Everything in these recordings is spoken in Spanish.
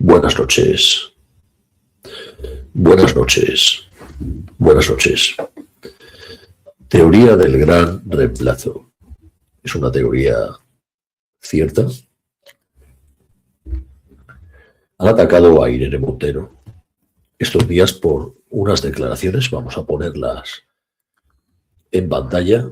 Buenas noches. Buenas noches. Buenas noches. Teoría del gran reemplazo. ¿Es una teoría cierta? Han atacado a Irene Montero estos días por unas declaraciones, vamos a ponerlas en pantalla.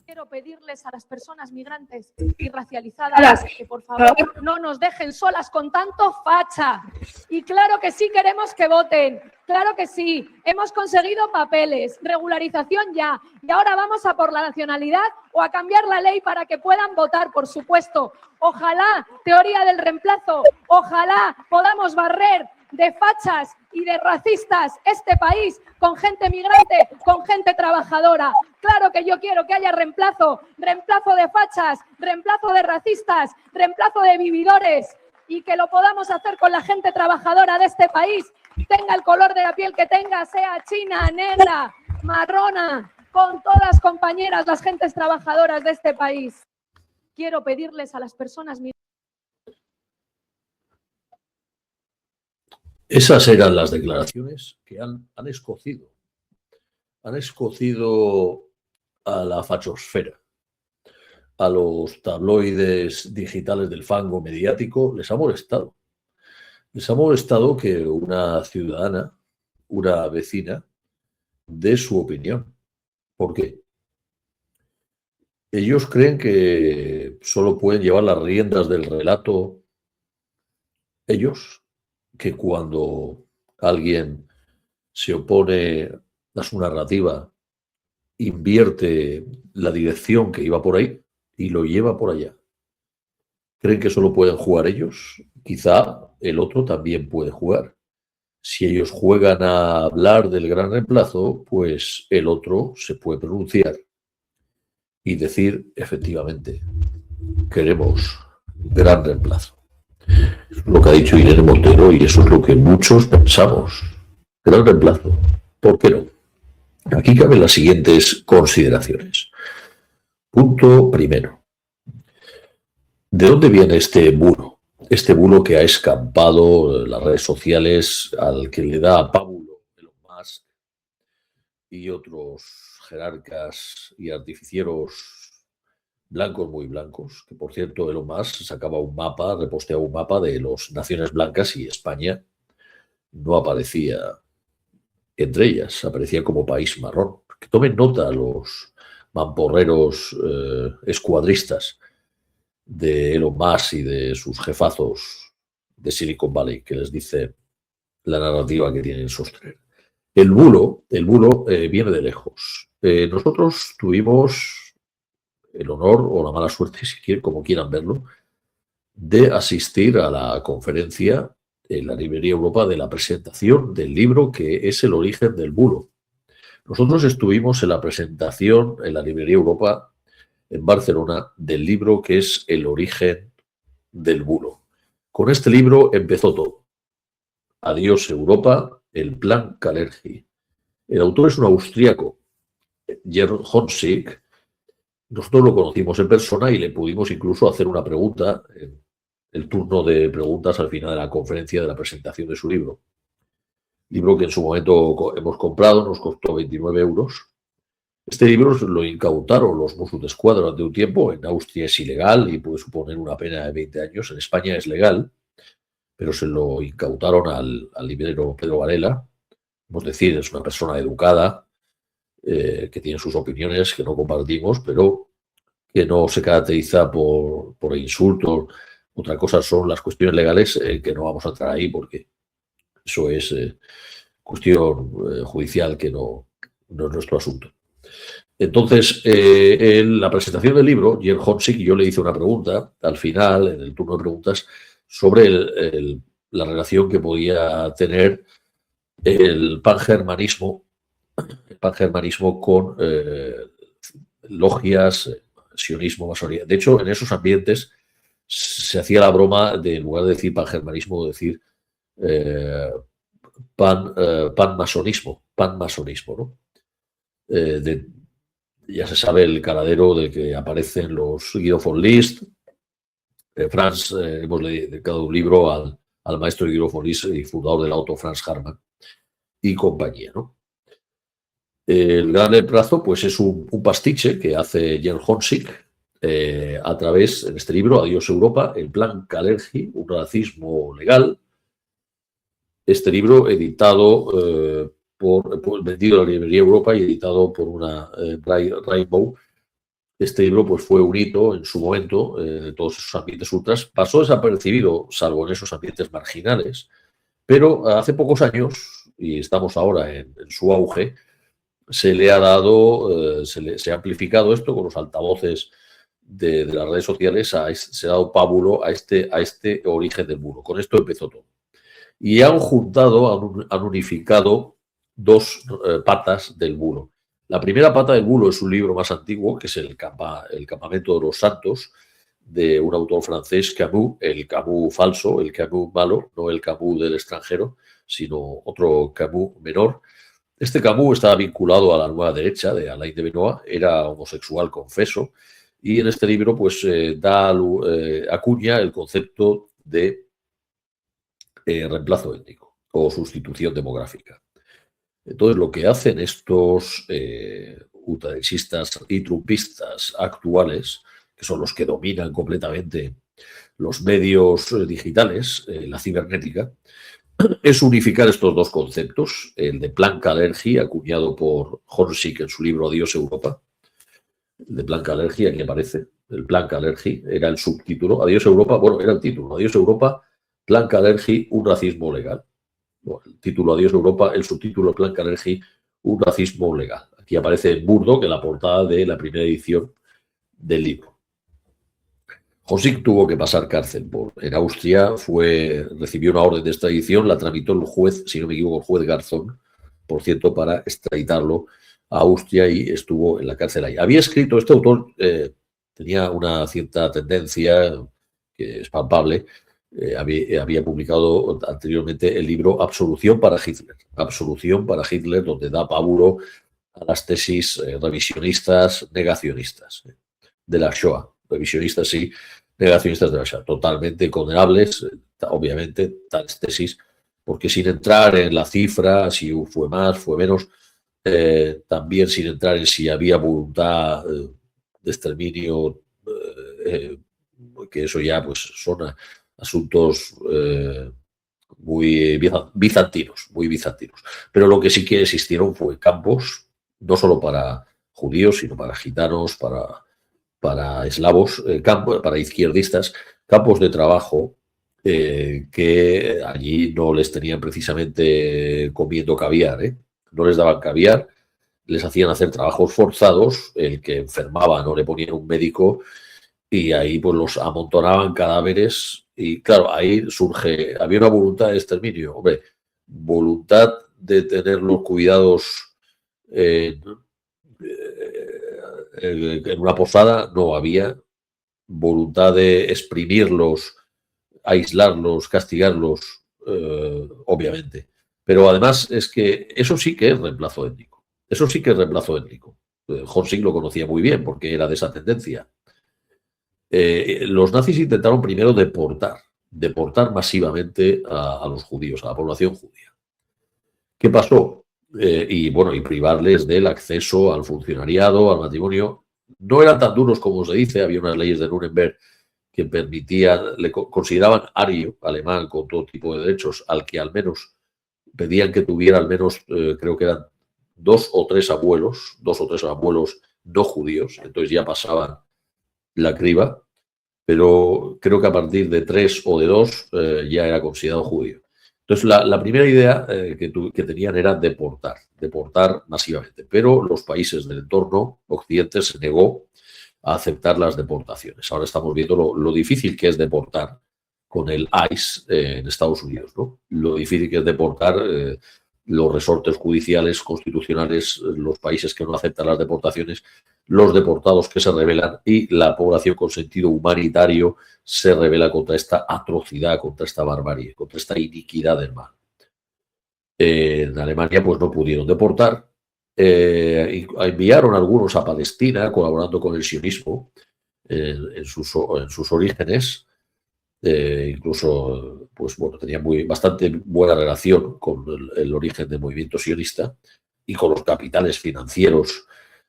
Quiero pedirles a las personas migrantes y racializadas que por favor no nos dejen solas con tanto facha. Y claro que sí queremos que voten, claro que sí. Hemos conseguido papeles, regularización ya. Y ahora vamos a por la nacionalidad o a cambiar la ley para que puedan votar, por supuesto. Ojalá, teoría del reemplazo, ojalá podamos barrer de fachas y de racistas este país con gente migrante, con gente trabajadora. Claro que yo quiero que haya reemplazo, reemplazo de fachas, reemplazo de racistas, reemplazo de vividores y que lo podamos hacer con la gente trabajadora de este país, tenga el color de la piel que tenga, sea china, negra, marrona, con todas compañeras, las gentes trabajadoras de este país. Quiero pedirles a las personas migrantes. Esas eran las declaraciones que han escocido. Han escocido a la fachosfera, a los tabloides digitales del fango mediático. Les ha molestado. Les ha molestado que una ciudadana, una vecina, dé su opinión. ¿Por qué? Ellos creen que solo pueden llevar las riendas del relato ellos, que cuando alguien se opone a su narrativa, invierte la dirección que iba por ahí y lo lleva por allá. ¿Creen que solo pueden jugar ellos? Quizá el otro también puede jugar. Si ellos juegan a hablar del gran reemplazo, pues el otro se puede pronunciar y decir, efectivamente, queremos gran reemplazo. Eso es lo que ha dicho Irene Montero y eso es lo que muchos pensamos. Gran reemplazo. ¿Por qué no? Aquí caben las siguientes consideraciones. Punto primero. ¿De dónde viene este bulo? Este bulo que ha escampado las redes sociales, al que le da pábulo Elon Musk y otros jerarcas y artificieros blancos muy blancos, que por cierto Elon Musk sacaba un mapa, reposteaba un mapa de las naciones blancas y España no aparecía entre ellas, aparecía como país marrón. Que tomen nota los mamporreros escuadristas de Elon Musk y de sus jefazos de Silicon Valley, que les dice la narrativa que tienen sostener. El bulo viene de lejos. Nosotros tuvimos el honor o la mala suerte, si quieren, como quieran verlo, de asistir a la conferencia en la Librería Europa de la presentación del libro que es El origen del bulo. Nosotros estuvimos en la presentación en la Librería Europa en Barcelona del libro que es El origen del bulo. Con este libro empezó todo. Adiós Europa, el plan Kalergi. El autor es un austríaco, Gerd Honzig. Nosotros lo conocimos en persona y le pudimos incluso hacer una pregunta en el turno de preguntas al final de la conferencia de la presentación de su libro. Libro que en su momento hemos comprado, nos costó 29 euros. Este libro lo incautaron los Mossos d'Esquadra durante un tiempo. En Austria es ilegal y puede suponer una pena de 20 años. En España es legal, pero se lo incautaron al librero Pedro Varela. Es decir, es una persona educada, que tiene sus opiniones que no compartimos, pero que no se caracteriza por insultos. Otra cosa son las cuestiones legales, que no vamos a entrar ahí porque eso es cuestión judicial que no es nuestro asunto. Entonces, en la presentación del libro, Gerd Honzig, yo le hice una pregunta al final, en el turno de preguntas, sobre la relación que podía tener el pangermanismo con logias, sionismo, masonería. De hecho, en esos ambientes se hacía la broma de, en lugar de decir pangermanismo, decir panmasonismo, ¿no? Ya se sabe el caladero de que aparecen los Guido von List, Franz, hemos dedicado un libro al maestro de Guido von List y fundador del auto, Franz Hartmann y compañía, ¿no? El gran reemplazo, pues es un pastiche que hace Jan Honsick a través, en este libro, Adiós Europa, el plan Kalergi, un racismo legal. Este libro editado vendido en la librería Europa y editado por una Rainbow. Este libro pues, fue un hito en su momento de todos esos ambientes ultras. Pasó desapercibido, salvo en esos ambientes marginales, pero hace pocos años, y estamos ahora en su auge, se le ha dado, se ha amplificado esto con los altavoces de las redes sociales, se ha dado pábulo a este origen del bulo. Con esto empezó todo. Y han juntado, han unificado dos patas del bulo. La primera pata del bulo es un libro más antiguo, que es el Campamento de los Santos, de un autor francés, Camus, el Camus falso, el Camus malo, no el Camus del extranjero, sino otro Camus menor. Este Camus estaba vinculado a la nueva derecha de Alain de Benoist, era homosexual confeso, y en este libro pues acuña el concepto de reemplazo étnico o sustitución demográfica. Entonces, lo que hacen estos ultraderechistas y trumpistas actuales, que son los que dominan completamente los medios digitales, la cibernética, es unificar estos dos conceptos, el de plan Kalergi, acuñado por Honsick en su libro Adiós Europa. El de plan Kalergi, aquí aparece, el plan Kalergi era el subtítulo, Adiós Europa, bueno, era el título, Adiós Europa, plan Kalergi, un racismo legal. Bueno, el título Adiós Europa, el subtítulo plan Kalergi, un racismo legal. Aquí aparece en Murdoch en la portada de la primera edición del libro. Honsick tuvo que pasar cárcel en Austria, recibió una orden de extradición, la tramitó el juez, si no me equivoco, el juez Garzón, por cierto, para extraditarlo a Austria y estuvo en la cárcel ahí. Había escrito, este autor tenía una cierta tendencia que es palpable, había publicado anteriormente el libro Absolución para Hitler, donde da pábulo a las tesis revisionistas, negacionistas de la Shoah. Revisionistas sí, negacionistas de la Shoah, totalmente condenables, obviamente, tales tesis, porque sin entrar en la cifra, si fue más, fue menos, también sin entrar en si había voluntad de exterminio, que eso ya pues son asuntos muy bizantinos. Pero lo que sí que existieron fue campos, no solo para judíos, sino para gitanos, para eslavos, para izquierdistas, campos de trabajo que allí no les tenían precisamente comiendo caviar, no les daban caviar, les hacían hacer trabajos forzados, el que enfermaba no le ponían un médico y ahí pues los amontonaban cadáveres y claro, ahí había una voluntad de exterminio, hombre, voluntad de tener los cuidados en una posada no había, voluntad de exprimirlos, aislarlos, castigarlos, obviamente. Pero además es que eso sí que es reemplazo étnico. Honsick lo conocía muy bien porque era de esa tendencia. Los nazis intentaron primero deportar masivamente a los judíos, a la población judía. ¿Qué pasó? Y privarles del acceso al funcionariado, al matrimonio. No eran tan duros como se dice, había unas leyes de Nuremberg que consideraban ario, alemán, con todo tipo de derechos, al que al menos pedían que tuviera al menos, creo que eran dos o tres abuelos no judíos, entonces ya pasaban la criba, pero creo que a partir de 3 o de 2 ya era considerado judío. Entonces, la primera idea que tenían era deportar masivamente, pero los países del entorno occidente se negó a aceptar las deportaciones. Ahora estamos viendo lo difícil que es deportar con el ICE en Estados Unidos, ¿no? Lo difícil que es deportar los resortes judiciales, constitucionales, los países que no aceptan las deportaciones, los deportados que se rebelan y la población con sentido humanitario se rebela contra esta atrocidad, contra esta barbarie, contra esta iniquidad del mal. En Alemania pues no pudieron deportar, enviaron algunos a Palestina colaborando con el sionismo en sus orígenes, Incluso, pues bueno, tenía bastante buena relación con el origen del movimiento sionista y con los capitales financieros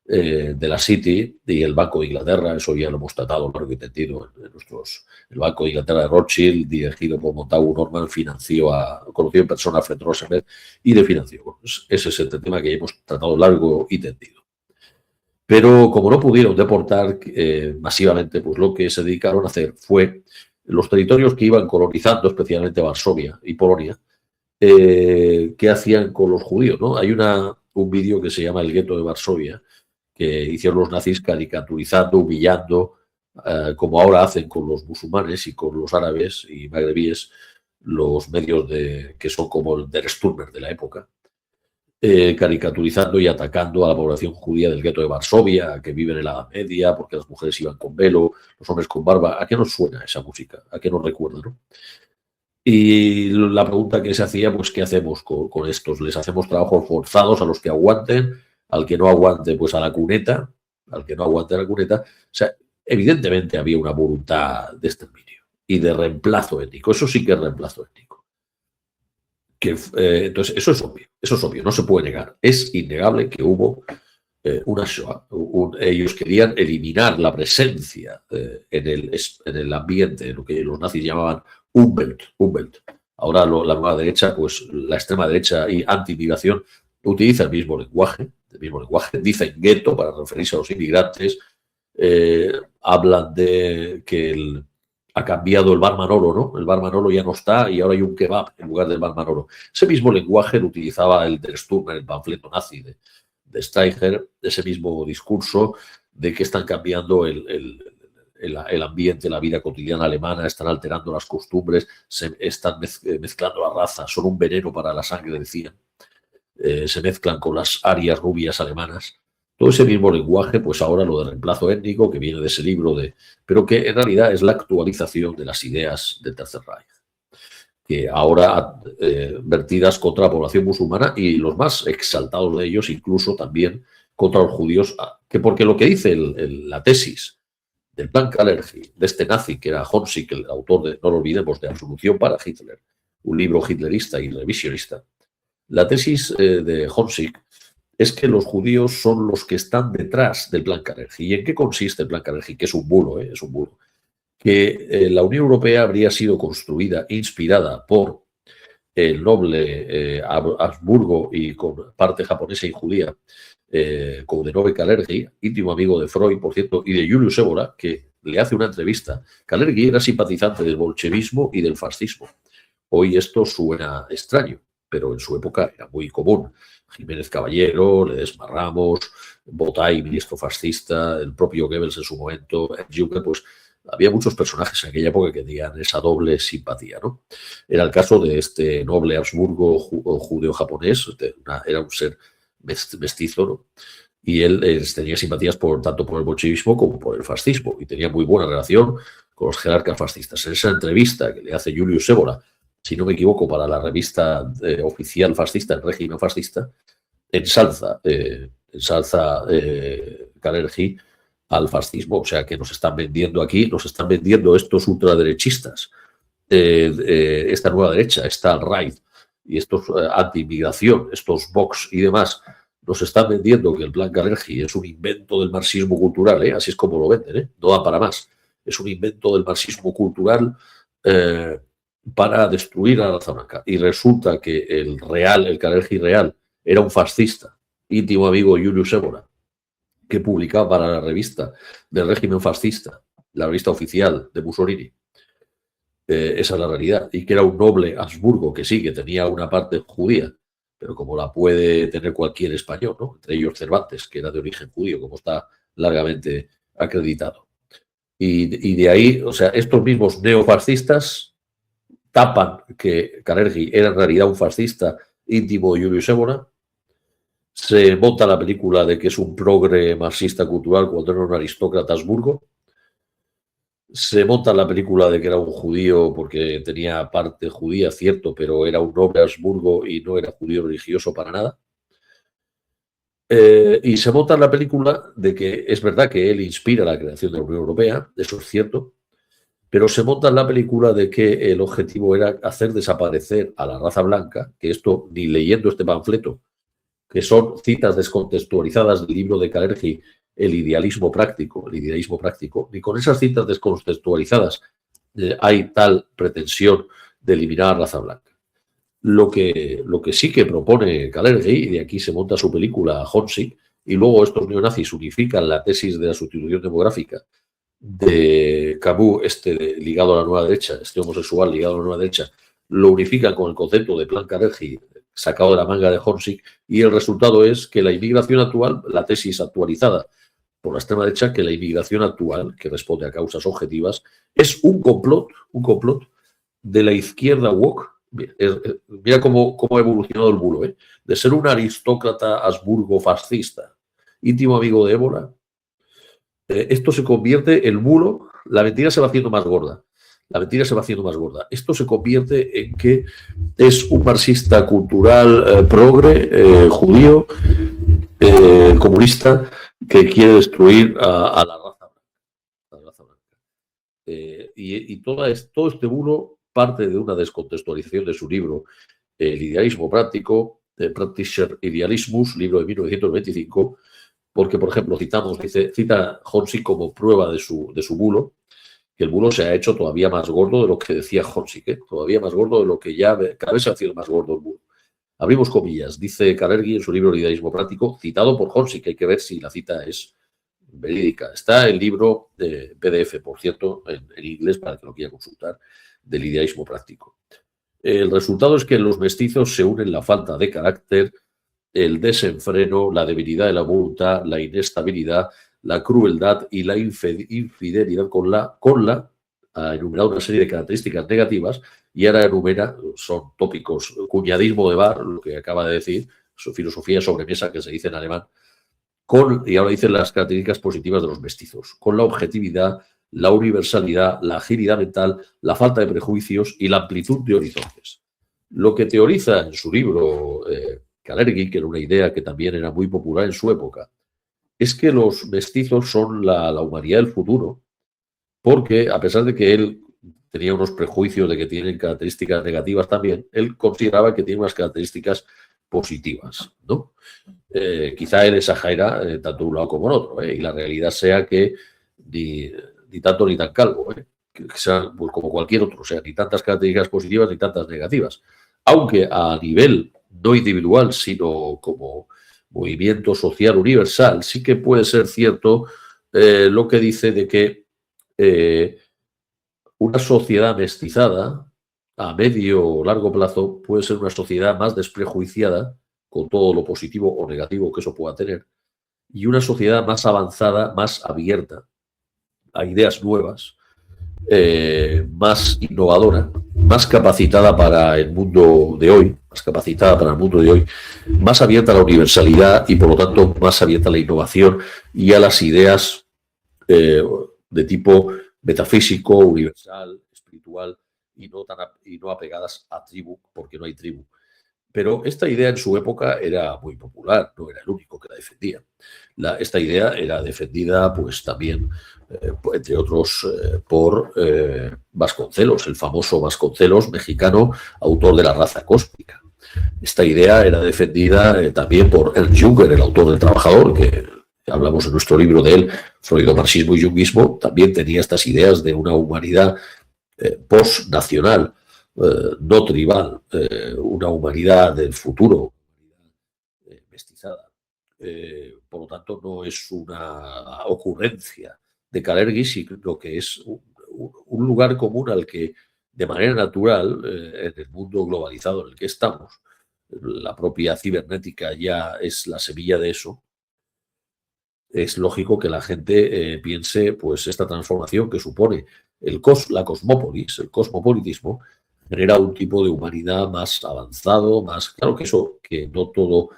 de la City y el Banco de Inglaterra. Eso ya lo hemos tratado largo y tendido en nuestros. El Banco de Inglaterra de Rothschild, dirigido por Montagu Norman, conoció en persona a Fred Roosevelt y le financió. Bueno, ese es el tema que hemos tratado largo y tendido. Pero como no pudieron deportar masivamente, pues lo que se dedicaron a hacer fue los territorios que iban colonizando, especialmente Varsovia y Polonia, ¿qué hacían con los judíos? ¿No? Hay un vídeo que se llama El gueto de Varsovia, que hicieron los nazis caricaturizando, humillando, como ahora hacen con los musulmanes y con los árabes y magrebíes, los medios que son como el Der Stürmer de la época, caricaturizando y atacando a la población judía del gueto de Varsovia, que vive en la Edad Media, porque las mujeres iban con velo, los hombres con barba. ¿A qué nos suena esa música? ¿A qué nos recuerda, no? Y la pregunta que se hacía, pues, ¿qué hacemos con estos? ¿Les hacemos trabajos forzados a los que aguanten? Al que no aguante, pues a la cuneta. Al que no aguante a la cuneta. O sea, evidentemente había una voluntad de exterminio y de reemplazo étnico. Eso sí que es reemplazo étnico. Entonces, eso es obvio, no se puede negar. Es innegable que hubo una Shoah. Ellos querían eliminar la presencia en el ambiente, lo que los nazis llamaban Umwelt. Ahora la nueva derecha, pues la extrema derecha y anti-inmigración utiliza el mismo lenguaje, dicen gueto para referirse a los inmigrantes, hablan de que ha cambiado el bar Manolo, ¿no? El bar Manolo ya no está y ahora hay un kebab en lugar del bar Manolo. Ese mismo lenguaje lo utilizaba el Der Stürmer, el panfleto nazi de Steiger, ese mismo discurso de que están cambiando el ambiente, la vida cotidiana alemana, están alterando las costumbres, se están mezclando las razas, son un veneno para la sangre, decían. Se mezclan con las arias rubias alemanas. Todo ese mismo lenguaje, pues ahora lo de reemplazo étnico, que viene de ese libro, pero que en realidad es la actualización de las ideas del Tercer Reich, que ahora vertidas contra la población musulmana y los más exaltados de ellos, incluso también contra los judíos, que porque lo que dice la tesis del plan Kalergi, de este nazi, que era Honsick, el autor no lo olvidemos, de Absolución para Hitler, un libro hitlerista y revisionista. La tesis de Honsick es que los judíos son los que están detrás del plan Kalergi. ¿Y en qué consiste el plan Kalergi? Que es un bulo, es un bulo. Que la Unión Europea habría sido construida, inspirada por el noble Habsburgo y con parte japonesa y judía, Coudenove Kalergi, íntimo amigo de Freud, por cierto, y de Julius Evola, que le hace una entrevista. Kalergi era simpatizante del bolchevismo y del fascismo. Hoy esto suena extraño, pero en su época era muy común. Jiménez Caballero, Ledesma Ramos, Botay, ministro fascista, el propio Goebbels en su momento, Juncker, pues había muchos personajes en aquella época que tenían esa doble simpatía, ¿no? Era el caso de este noble Habsburgo judeo-japonés, era un ser mestizo, ¿no? Y él tenía simpatías tanto por el bolchevismo como por el fascismo y tenía muy buena relación con los jerarcas fascistas. En esa entrevista que le hace Julius Evola, si no me equivoco, para la revista oficial fascista, el régimen fascista, ensalza Kalergi al fascismo. O sea, que nos están vendiendo aquí, nos están vendiendo estos ultraderechistas, esta nueva derecha, esta alt-right y estos anti-inmigración, estos Vox y demás, nos están vendiendo que el plan Kalergi es un invento del marxismo cultural, así es como lo venden, no da para más. Es un invento del marxismo cultural para destruir a la raza blanca. Y resulta que el Kalergi real, era un fascista, íntimo amigo de Julius Evola, que publicaba para la revista del régimen fascista, la revista oficial de Mussolini. Esa es la realidad. Y que era un noble Habsburgo, que sí, que tenía una parte judía, pero como la puede tener cualquier español, ¿no? Entre ellos Cervantes, que era de origen judío, como está largamente acreditado. Y de ahí, o sea, estos mismos neofascistas tapan que Kalergi era en realidad un fascista íntimo de Julius Evola. Se monta la película de que es un progre marxista cultural cuando era un aristócrata Habsburgo. Se monta la película de que era un judío porque tenía parte judía, cierto, pero era un noble Habsburgo y no era judío religioso para nada. Y se monta la película de que es verdad que él inspira la creación de la Unión Europea, eso es cierto, pero se monta en la película de que el objetivo era hacer desaparecer a la raza blanca, que esto, ni leyendo este panfleto, que son citas descontextualizadas del libro de Kalergi, el idealismo práctico, ni con esas citas descontextualizadas hay tal pretensión de eliminar a la raza blanca. Lo que sí que propone Kalergi, y de aquí se monta su película Honsick, y luego estos neonazis unifican la tesis de la sustitución demográfica de Camus, ligado a la nueva derecha, este homosexual ligado a la nueva derecha, lo unifican con el concepto de plan Kalergi sacado de la manga de Honsick, y el resultado es que la inmigración actual, la tesis actualizada por la extrema derecha, que la inmigración actual, que responde a causas objetivas, es un complot de la izquierda woke. Mira cómo ha evolucionado el bulo, de ser un aristócrata Habsburgo fascista, íntimo amigo de Ébola, esto se convierte, el bulo, la mentira se va haciendo más gorda. Esto se convierte en que es un marxista cultural progre, judío, comunista, que quiere destruir a la raza blanca. Y todo este bulo parte de una descontextualización de su libro, El idealismo práctico, Praktischer Idealismus, libro de 1925, porque, por ejemplo, cita Honsick como prueba de su bulo, que el bulo se ha hecho todavía más gordo de lo que decía Honsick, todavía más gordo de lo que ya cada vez se ha hecho más gordo el bulo. Abrimos comillas, dice Kalergi en su libro El idealismo práctico, citado por Honsick, hay que ver si la cita es verídica. Está el libro de PDF, por cierto, en inglés, para que lo quiera consultar, del idealismo práctico. El resultado es que en los mestizos se unen la falta de carácter, el desenfreno, la debilidad de la voluntad, la inestabilidad, la crueldad y la infidelidad con la ha enumerado una serie de características negativas, y ahora enumera, son tópicos, cuñadismo de bar, lo que acaba de decir, su filosofía sobremesa que se dice en alemán, y ahora dicen las características positivas de los mestizos, con la objetividad, la universalidad, la agilidad mental, la falta de prejuicios y la amplitud de horizontes. Lo que teoriza en su libro Kalergi, que era una idea que también era muy popular en su época, es que los mestizos son la humanidad del futuro, porque a pesar de que él tenía unos prejuicios de que tienen características negativas también, él consideraba que tienen unas características positivas, ¿no? Quizá él exagera tanto un lado como en otro, y la realidad sea que ni tanto ni tan calvo, que sea pues, como cualquier otro, o sea, ni tantas características positivas ni tantas negativas. Aunque a nivel no individual, sino como movimiento social universal, sí que puede ser cierto lo que dice de que una sociedad mestizada a medio o largo plazo puede ser una sociedad más desprejuiciada, con todo lo positivo o negativo que eso pueda tener, y una sociedad más avanzada, más abierta a ideas nuevas, más innovadora, más capacitada para el mundo de hoy, más abierta a la universalidad y, por lo tanto, más abierta a la innovación y a las ideas de tipo metafísico, universal, espiritual, y no apegadas a tribu, porque no hay tribu. Pero esta idea en su época era muy popular, no era el único que la defendía. Esta idea era defendida pues también, entre otros, por Vasconcelos, el famoso Vasconcelos mexicano, autor de La raza cósmica. Esta idea era defendida también por Ernst Jünger, el autor del Trabajador, que hablamos en nuestro libro de él, Freudo-marxismo y Junguismo, también tenía estas ideas de una humanidad post-nacional, no tribal, una humanidad del futuro, mestizada. Por lo tanto, no es una ocurrencia de Kalergi, sino que es un lugar común al que, de manera natural, en el mundo globalizado en el que estamos, la propia cibernética ya es la semilla de eso. Es lógico que la gente piense, pues, esta transformación que supone la cosmópolis, el cosmopolitismo, genera un tipo de humanidad más avanzado, más... Claro que eso, que no todo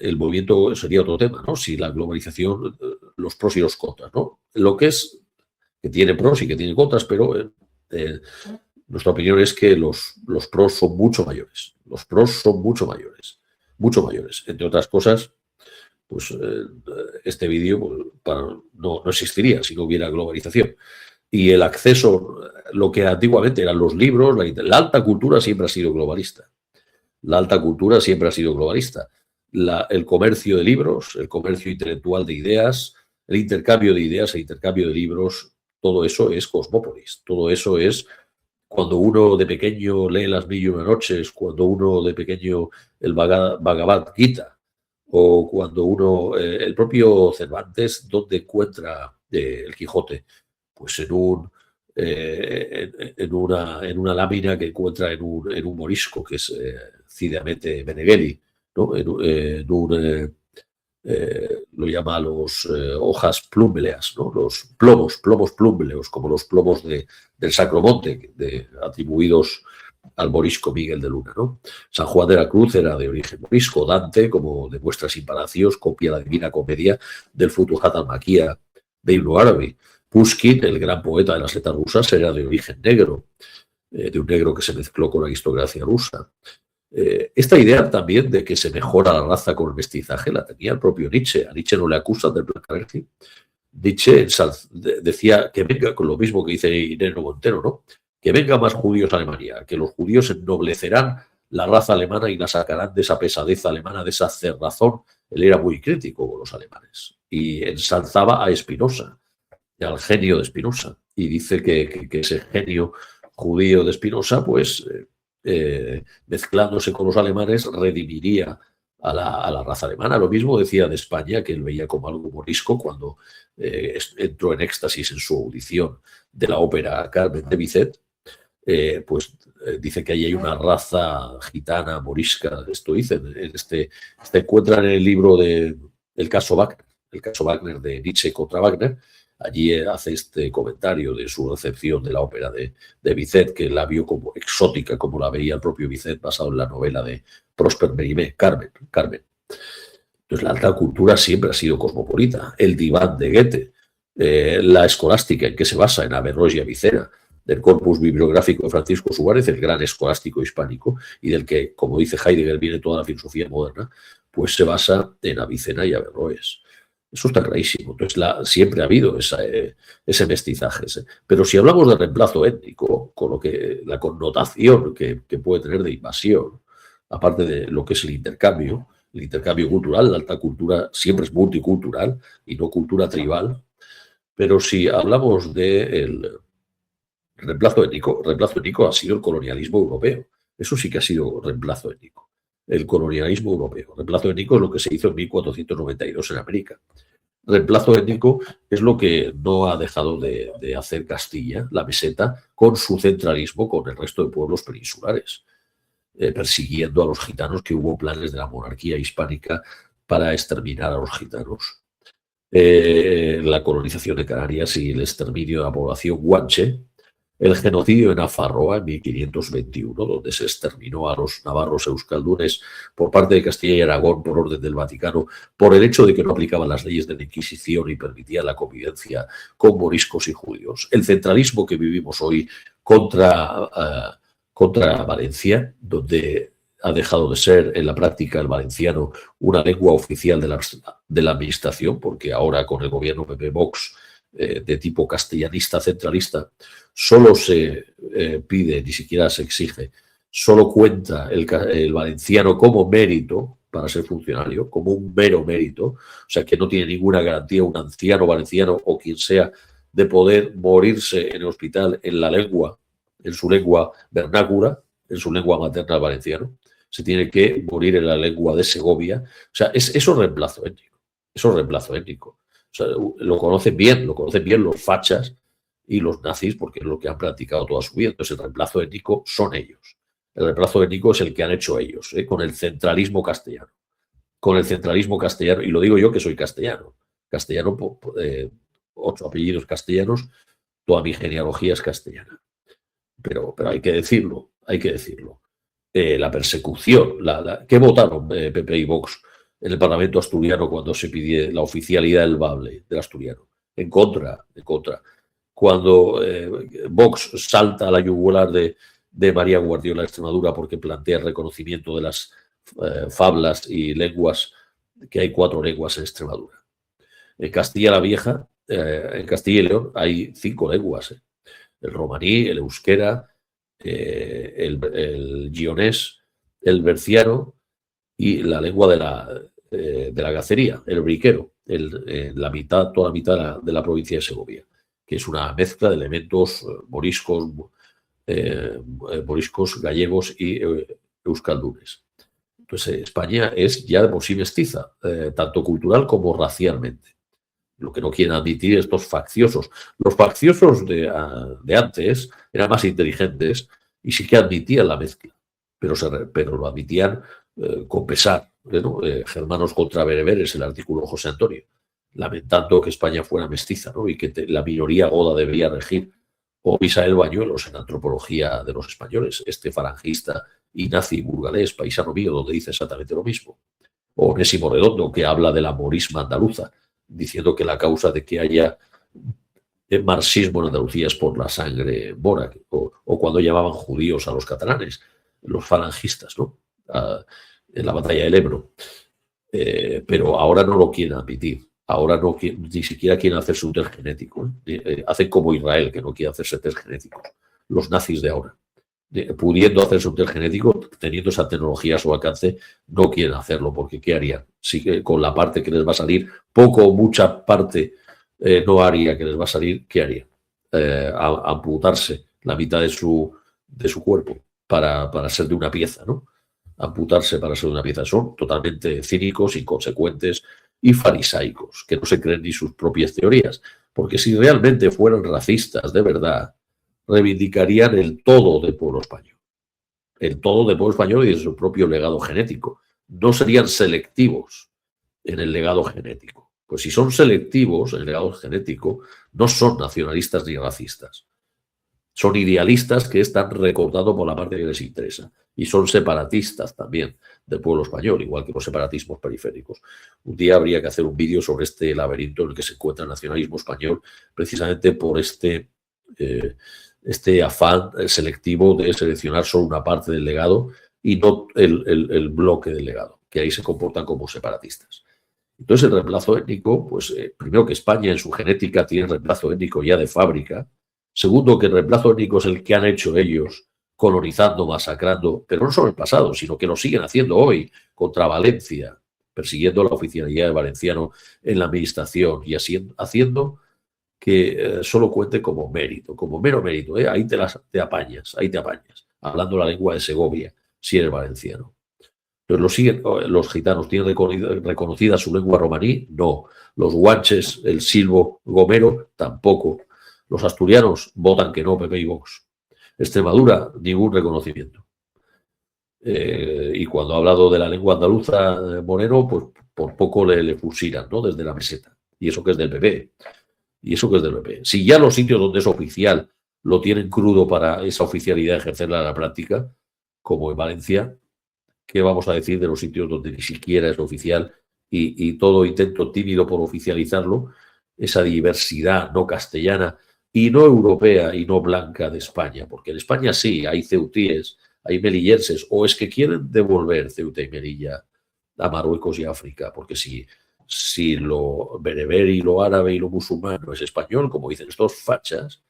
el movimiento sería otro tema, ¿no? Si la globalización, los pros y los contras, ¿no? Lo que es, que tiene pros y que tiene contras, pero nuestra opinión es que los pros son mucho mayores. Los pros son mucho mayores. Entre otras cosas, pues este vídeo no existiría si no hubiera globalización. y el acceso, lo que antiguamente eran los libros, la alta cultura siempre ha sido globalista. La alta cultura siempre ha sido globalista. El comercio de libros, el comercio intelectual de ideas, el intercambio de ideas, el intercambio de libros, todo eso es cosmópolis. Todo eso es cuando uno de pequeño lee Las Mil y Una Noches, cuando uno de pequeño el Bhagavad Gita, o cuando uno, el propio Cervantes, ¿dónde encuentra el Quijote? Pues en una lámina que encuentra en un morisco, que es Cide Hamete Benengeli, ¿no? Lo llama los hojas plúmeleas, ¿no? Los plomos plúmeleos, como los plomos del Sacromonte, atribuidos al morisco Miguel de Luna, ¿no? San Juan de la Cruz era de origen morisco. Dante, como demuestra sin palacios, copia la Divina Comedia del Futuhat al-Maquia de Ibn Arabi. Pushkin, el gran poeta de las letras rusas, era de origen negro, de un negro que se mezcló con la aristocracia rusa. Esta idea también de que se mejora la raza con el mestizaje la tenía el propio Nietzsche. A Nietzsche no le acusan del Plantagenio. Nietzsche decía que venga, con lo mismo que dice Irene Montero, ¿no? Que vengan más judíos a Alemania, que los judíos ennoblecerán la raza alemana y la sacarán de esa pesadez alemana, de esa cerrazón. Él era muy crítico con los alemanes y ensalzaba a Spinoza, al genio de Spinoza, y dice que ese genio judío de Spinoza, pues mezclándose con los alemanes, redimiría a la raza alemana. Lo mismo decía de España, que él veía como algo morisco cuando entró en éxtasis en su audición de la ópera Carmen de Bizet. Dice que ahí hay una raza gitana, morisca, esto dicen, se encuentra en el libro del caso Wagner de Nietzsche contra Wagner. Allí hace este comentario de su recepción de la ópera de Bizet, que la vio como exótica, como la veía el propio Bizet, basado en la novela de Prosper Mérimée, Carmen. Entonces, la alta cultura siempre ha sido cosmopolita. El diván de Goethe, la escolástica en que se basa en Averroes y Avicena, del corpus bibliográfico de Francisco Suárez, el gran escolástico hispánico, y del que, como dice Heidegger, viene toda la filosofía moderna, pues se basa en Avicena y Averroes. Eso está clarísimo. Entonces, siempre ha habido ese mestizaje. Pero si hablamos de reemplazo étnico, con la connotación que puede tener de invasión, aparte de lo que es el intercambio cultural, la alta cultura siempre es multicultural y no cultura tribal. Pero si hablamos del reemplazo étnico ha sido el colonialismo europeo. Eso sí que ha sido reemplazo étnico. El colonialismo europeo. Reemplazo étnico es lo que se hizo en 1492 en América. Reemplazo étnico es lo que no ha dejado de hacer Castilla, la meseta, con su centralismo con el resto de pueblos peninsulares, persiguiendo a los gitanos, que hubo planes de la monarquía hispánica para exterminar a los gitanos. La colonización de Canarias y el exterminio de la población guanche. El genocidio en Afarroa en 1521, donde se exterminó a los navarros euskaldunes por parte de Castilla y Aragón por orden del Vaticano, por el hecho de que no aplicaban las leyes de la Inquisición y permitían la convivencia con moriscos y judíos. El centralismo que vivimos hoy contra Valencia, donde ha dejado de ser en la práctica el valenciano una lengua oficial de la administración, porque ahora con el gobierno PP-Vox de tipo castellanista centralista, solo se pide, ni siquiera se exige, solo cuenta el valenciano como mérito para ser funcionario, como un mero mérito, o sea que no tiene ninguna garantía un anciano valenciano o quien sea de poder morirse en el hospital en su lengua vernácula, en su lengua materna valenciano. Se tiene que morir en la lengua de Segovia. O sea, eso es reemplazo étnico. Eso es reemplazo étnico. O sea, lo conocen bien los fachas y los nazis, porque es lo que han practicado toda su vida. Entonces, el reemplazo étnico son ellos. El reemplazo étnico es el que han hecho ellos, con el centralismo castellano. Con el centralismo castellano, y lo digo yo que soy castellano. 8 apellidos castellanos, toda mi genealogía es castellana. Pero hay que decirlo, la persecución, ¿qué votaron PP y Vox en el Parlamento asturiano cuando se pidió la oficialidad del bable del asturiano? En contra. Cuando Vox salta a la yugular de María Guardiola de Extremadura porque plantea el reconocimiento de las fablas y lenguas, que hay 4 lenguas en Extremadura. En Castilla la Vieja, en Castilla y León hay 5 lenguas. El romaní, el euskera, el guionés, el berciano y la lengua de la gacería, el briquero, la mitad, toda la mitad de la provincia de Segovia, que es una mezcla de elementos moriscos, gallegos y euskaldunes. Entonces, España es ya de por sí mestiza, tanto cultural como racialmente. Lo que no quieren admitir estos facciosos. Los facciosos de antes eran más inteligentes y sí que admitían la mezcla, pero lo admitían con pesar, ¿no? Germanos contra bereberes, el artículo José Antonio, lamentando que España fuera mestiza, ¿no? Y que la minoría goda debía regir. O Misael Bañuelos en Antropología de los Españoles, este falangista y nazi burgalés, paisano mío, donde dice exactamente lo mismo. O Onésimo Redondo, que habla de la morisma andaluza, diciendo que la causa de que haya marxismo en Andalucía es por la sangre mora, o cuando llamaban judíos a los catalanes, los falangistas, ¿no? En la batalla del Ebro. Pero ahora no lo quieren admitir. Ahora no, ni siquiera quieren hacerse un test genético. Hacen como Israel, que no quiere hacerse test genéticos. Los nazis de ahora. Pudiendo hacerse un test genético, teniendo esa tecnología a su alcance, no quieren hacerlo, porque ¿qué harían? Sí, que con la parte que les va a salir, poco o mucha parte no haría que les va a salir, ¿qué harían? Amputarse la mitad de su cuerpo para ser de una pieza, ¿no? Amputarse para ser de una pieza. Son totalmente cínicos, inconsecuentes y farisaicos, que no se creen ni sus propias teorías, porque si realmente fueran racistas de verdad, reivindicarían el todo del pueblo español, el todo del pueblo español y de su propio legado genético. No serían selectivos en el legado genético. Pues si son selectivos en el legado genético, no son nacionalistas ni racistas. Son idealistas que están recortados por la parte que les interesa. Y son separatistas también del pueblo español, igual que los separatismos periféricos. Un día habría que hacer un vídeo sobre este laberinto en el que se encuentra el nacionalismo español, precisamente por este afán selectivo de seleccionar solo una parte del legado y no el bloque del legado, que ahí se comportan como separatistas. Entonces el reemplazo étnico, pues primero que España en su genética tiene reemplazo étnico ya de fábrica. Segundo, que el reemplazo étnico es el que han hecho ellos, colonizando, masacrando, pero no solo el pasado, sino que lo siguen haciendo hoy contra Valencia, persiguiendo la oficialidad del valenciano en la administración y así, haciendo que solo cuente como mérito, como mero mérito. Ahí te apañas, hablando la lengua de Segovia, si eres valenciano. Entonces, los gitanos tienen reconocida su lengua romaní, no. Los guanches, el silbo gomero, tampoco. Los asturianos votan que no, PP y Vox. Extremadura, ningún reconocimiento. Y cuando ha hablado de la lengua andaluza, Moreno, pues por poco le fusilan, ¿no? Desde la meseta. Y eso que es del PP. Si ya los sitios donde es oficial lo tienen crudo para esa oficialidad ejercerla en la práctica, como en Valencia, ¿qué vamos a decir de los sitios donde ni siquiera es oficial y todo intento tímido por oficializarlo, esa diversidad no castellana y no europea y no blanca de España? Porque en España sí, hay ceutíes, hay melillenses, o es que quieren devolver Ceuta y Melilla a Marruecos y África, porque si lo bereber y lo árabe y lo musulmán es español, como dicen estos fachas,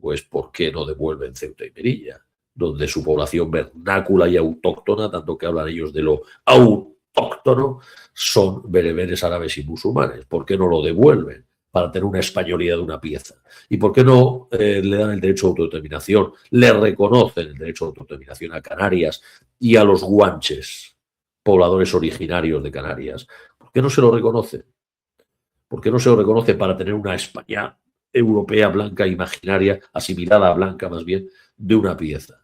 pues ¿por qué no devuelven Ceuta y Melilla? Donde su población vernácula y autóctona, tanto que hablan ellos de lo autóctono, son bereberes, árabes y musulmanes. ¿Por qué no lo devuelven para tener una españolidad de una pieza? ¿Y por qué no le dan el derecho a autodeterminación? Le reconocen el derecho a autodeterminación a Canarias y a los guanches, pobladores originarios de Canarias. ¿Por qué no se lo reconocen? ¿Por qué no se lo reconoce para tener una España europea blanca imaginaria, asimilada a blanca más bien, de una pieza?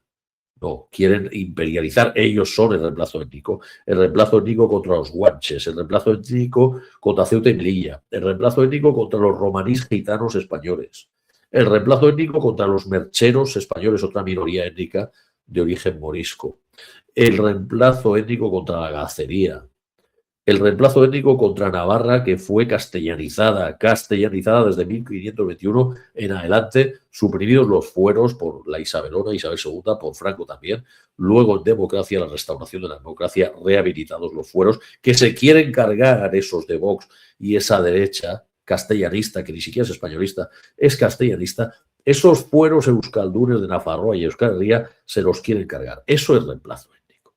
No, quieren imperializar. Ellos son el reemplazo étnico. El reemplazo étnico contra los guanches, el reemplazo étnico contra Ceuta y Melilla, el reemplazo étnico contra los romanís gitanos españoles, el reemplazo étnico contra los mercheros españoles, otra minoría étnica de origen morisco, el reemplazo étnico contra la gacería, el reemplazo étnico contra Navarra, que fue castellanizada desde 1521 en adelante, suprimidos los fueros por la Isabelona, Isabel II, por Franco también. Luego en democracia, la restauración de la democracia, rehabilitados los fueros, que se quieren cargar esos de Vox y esa derecha castellanista, que ni siquiera es españolista, es castellanista, esos fueros euskaldunes de Nafarroa y Euskal Herria se los quieren cargar. Eso es reemplazo étnico.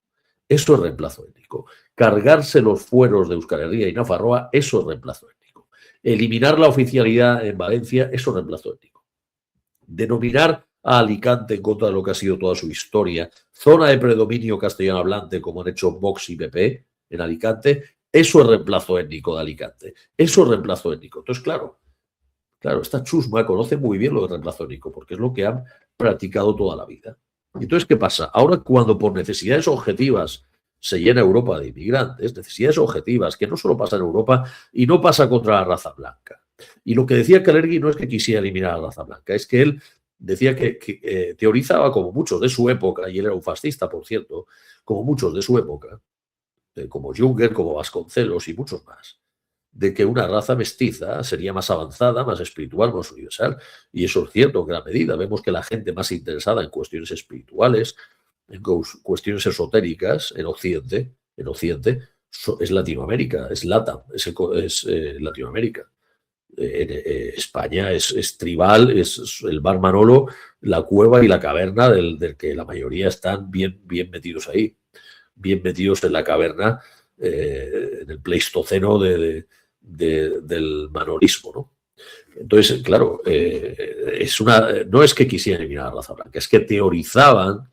Eso es reemplazo étnico. Cargarse los fueros de Euskal Herria y Nafarroa, eso es reemplazo étnico. Eliminar la oficialidad en Valencia, eso es reemplazo étnico. Denominar a Alicante, en contra de lo que ha sido toda su historia, zona de predominio castellano hablante, como han hecho Vox y PP en Alicante, eso es reemplazo étnico de Alicante. Eso es reemplazo étnico. Entonces, claro, esta chusma conoce muy bien lo de reemplazo étnico, porque es lo que han practicado toda la vida. Entonces, ¿qué pasa? Ahora, cuando por necesidades objetivas se llena Europa de inmigrantes, necesidades objetivas, que no solo pasa en Europa y no pasa contra la raza blanca. Y lo que decía Kalergi no es que quisiera eliminar a la raza blanca, es que él decía que teorizaba, como muchos de su época, y él era un fascista, por cierto, como muchos de su época, como Junger, como Vasconcelos y muchos más, de que una raza mestiza sería más avanzada, más espiritual, más universal. Y eso es cierto en gran medida. Vemos que la gente más interesada en cuestiones espirituales, en cuestiones esotéricas en Occidente es Latinoamérica, es LATAM, es Latinoamérica. España es tribal, es el Bar Manolo, la cueva y la caverna del que la mayoría están bien metidos ahí, bien metidos en la caverna, en el pleistoceno del manolismo, ¿no? Entonces, claro, no es que quisieran eliminar la raza blanca, es que teorizaban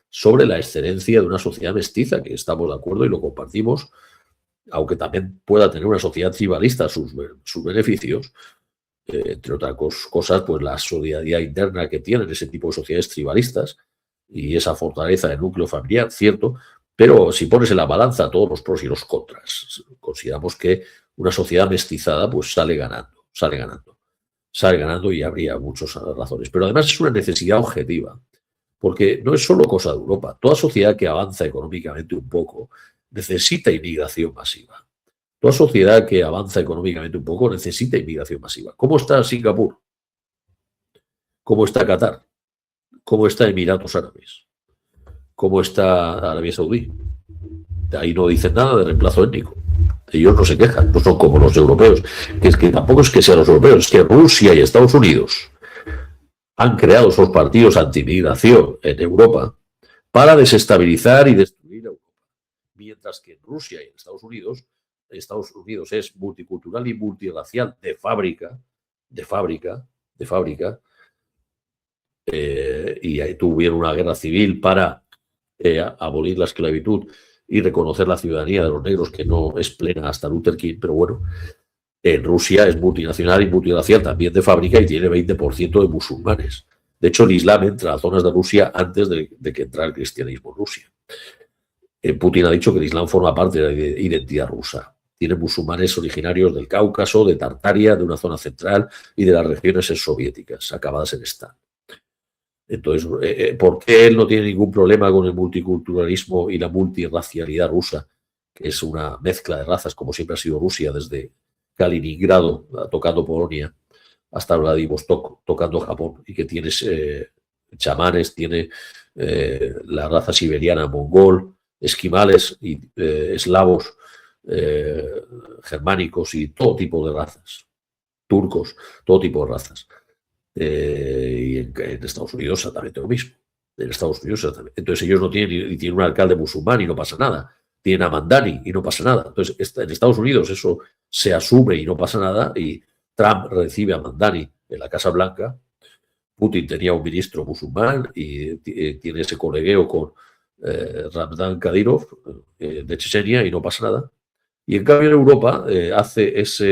sobre la excelencia de una sociedad mestiza, que estamos de acuerdo y lo compartimos, aunque también pueda tener una sociedad tribalista sus beneficios, entre otras cosas, pues la solidaridad interna que tienen ese tipo de sociedades tribalistas y esa fortaleza del núcleo familiar, cierto, pero si pones en la balanza todos los pros y los contras, consideramos que una sociedad mestizada pues sale ganando y habría muchas razones. Pero además es una necesidad objetiva, porque no es solo cosa de Europa. Toda sociedad que avanza económicamente un poco necesita inmigración masiva. Toda sociedad que avanza económicamente un poco necesita inmigración masiva. ¿Cómo está Singapur? ¿Cómo está Qatar? ¿Cómo está Emiratos Árabes? ¿Cómo está Arabia Saudí? Ahí no dicen nada de reemplazo étnico. Ellos no se quejan, no son como los europeos. Que es que tampoco es que sean los europeos, es que Rusia y Estados Unidos han creado esos partidos anti-inmigración en Europa para desestabilizar y destruir Europa. Mientras que en Rusia y en Estados Unidos es multicultural y multirracial de fábrica, y ahí tuvieron una guerra civil para abolir la esclavitud y reconocer la ciudadanía de los negros, que no es plena hasta Luther King, pero bueno, en Rusia es multinacional y multirracial también de fábrica y tiene 20% de musulmanes. De hecho, el Islam entra a zonas de Rusia antes de que entrara el cristianismo en Rusia. Putin ha dicho que el Islam forma parte de la identidad rusa. Tiene musulmanes originarios del Cáucaso, de Tartaria, de una zona central y de las regiones soviéticas, acabadas en Stan. Entonces, ¿por qué él no tiene ningún problema con el multiculturalismo y la multirracialidad rusa, que es una mezcla de razas, como siempre ha sido Rusia, desde Kaliningrado, tocando Polonia, hasta Vladivostok, tocando Japón, y que tiene chamanes, tiene la raza siberiana, mongol, esquimales y eslavos, germánicos y todo tipo de razas, turcos, todo tipo de razas. Y en Estados Unidos exactamente lo mismo. En Estados Unidos exactamente. Entonces ellos no tienen, y tienen un alcalde musulmán y no pasa nada. Tienen a Mandani y no pasa nada. Entonces en Estados Unidos eso se asume y no pasa nada, y Trump recibe a Mandani en la Casa Blanca. Putin tenía un ministro musulmán y tiene ese colegueo con Ramzan Kadyrov de Chechenia y no pasa nada. Y en cambio en Europa hace esa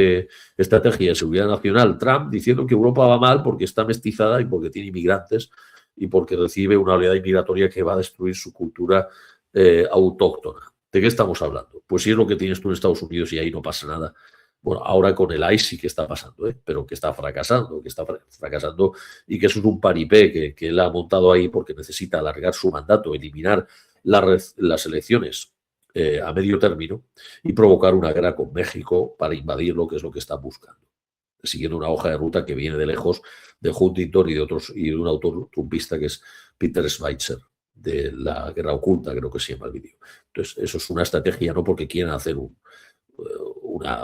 estrategia de seguridad nacional Trump, diciendo que Europa va mal porque está mestizada y porque tiene inmigrantes y porque recibe una oleada inmigratoria que va a destruir su cultura autóctona. ¿De qué estamos hablando? Pues si es lo que tienes tú en Estados Unidos y ahí no pasa nada. Bueno, ahora con el ICE sí que está pasando, pero que está fracasando y que eso es un paripé que él ha montado ahí porque necesita alargar su mandato, eliminar las elecciones a medio término y provocar una guerra con México para invadir lo que es lo que están buscando, siguiendo una hoja de ruta que viene de lejos de Huntington y de un autor trumpista que es Peter Schweitzer, de La Guerra Oculta, creo que se llama el vídeo. Entonces, eso es una estrategia, no porque quieran hacer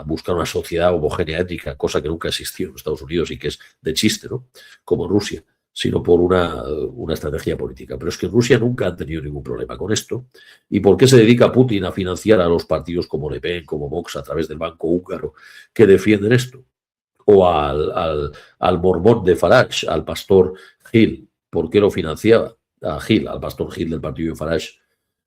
buscar una sociedad homogénea étnica, cosa que nunca existió en Estados Unidos y que es de chiste, ¿no? Como en Rusia, sino por una estrategia política. Pero es que en Rusia nunca han tenido ningún problema con esto. ¿Y por qué se dedica Putin a financiar a los partidos como Le Pen, como Vox, a través del Banco Húngaro, que defienden esto? O al mormón de Farage, al pastor Gil, ¿por qué lo financiaba? A Gil, al pastor Gil del partido de Farage,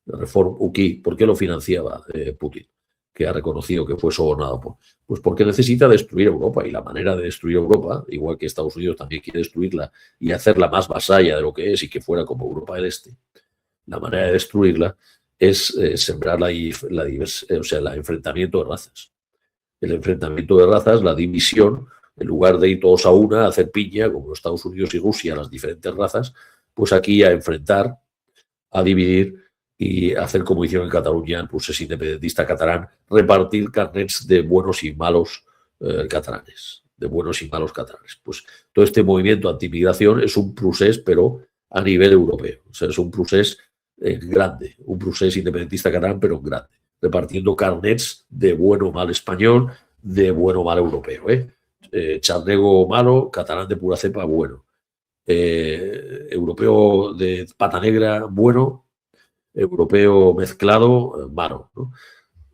Reform UK, ¿por qué lo financiaba Putin? Que ha reconocido que fue sobornado. Pues porque necesita destruir Europa, y la manera de destruir Europa, igual que Estados Unidos también quiere destruirla y hacerla más vasalla de lo que es y que fuera como Europa del Este, la manera de destruirla es sembrar el enfrentamiento de razas. El enfrentamiento de razas, la división, en lugar de ir todos a una, a hacer piña, como Estados Unidos y Rusia, las diferentes razas, pues aquí a enfrentar, a dividir y hacer como hicieron en Cataluña, pues es independentista catalán, repartir carnets de buenos y malos catalanes, de buenos y malos catalanes. Pues todo este movimiento anti-inmigración es un procés, pero a nivel europeo. O sea, es un procés grande, un procés independentista catalán, pero grande, repartiendo carnets de bueno o mal español, de bueno o mal europeo. Charnego malo, catalán de pura cepa, bueno. Europeo de pata negra, bueno. Europeo mezclado, malo, ¿no?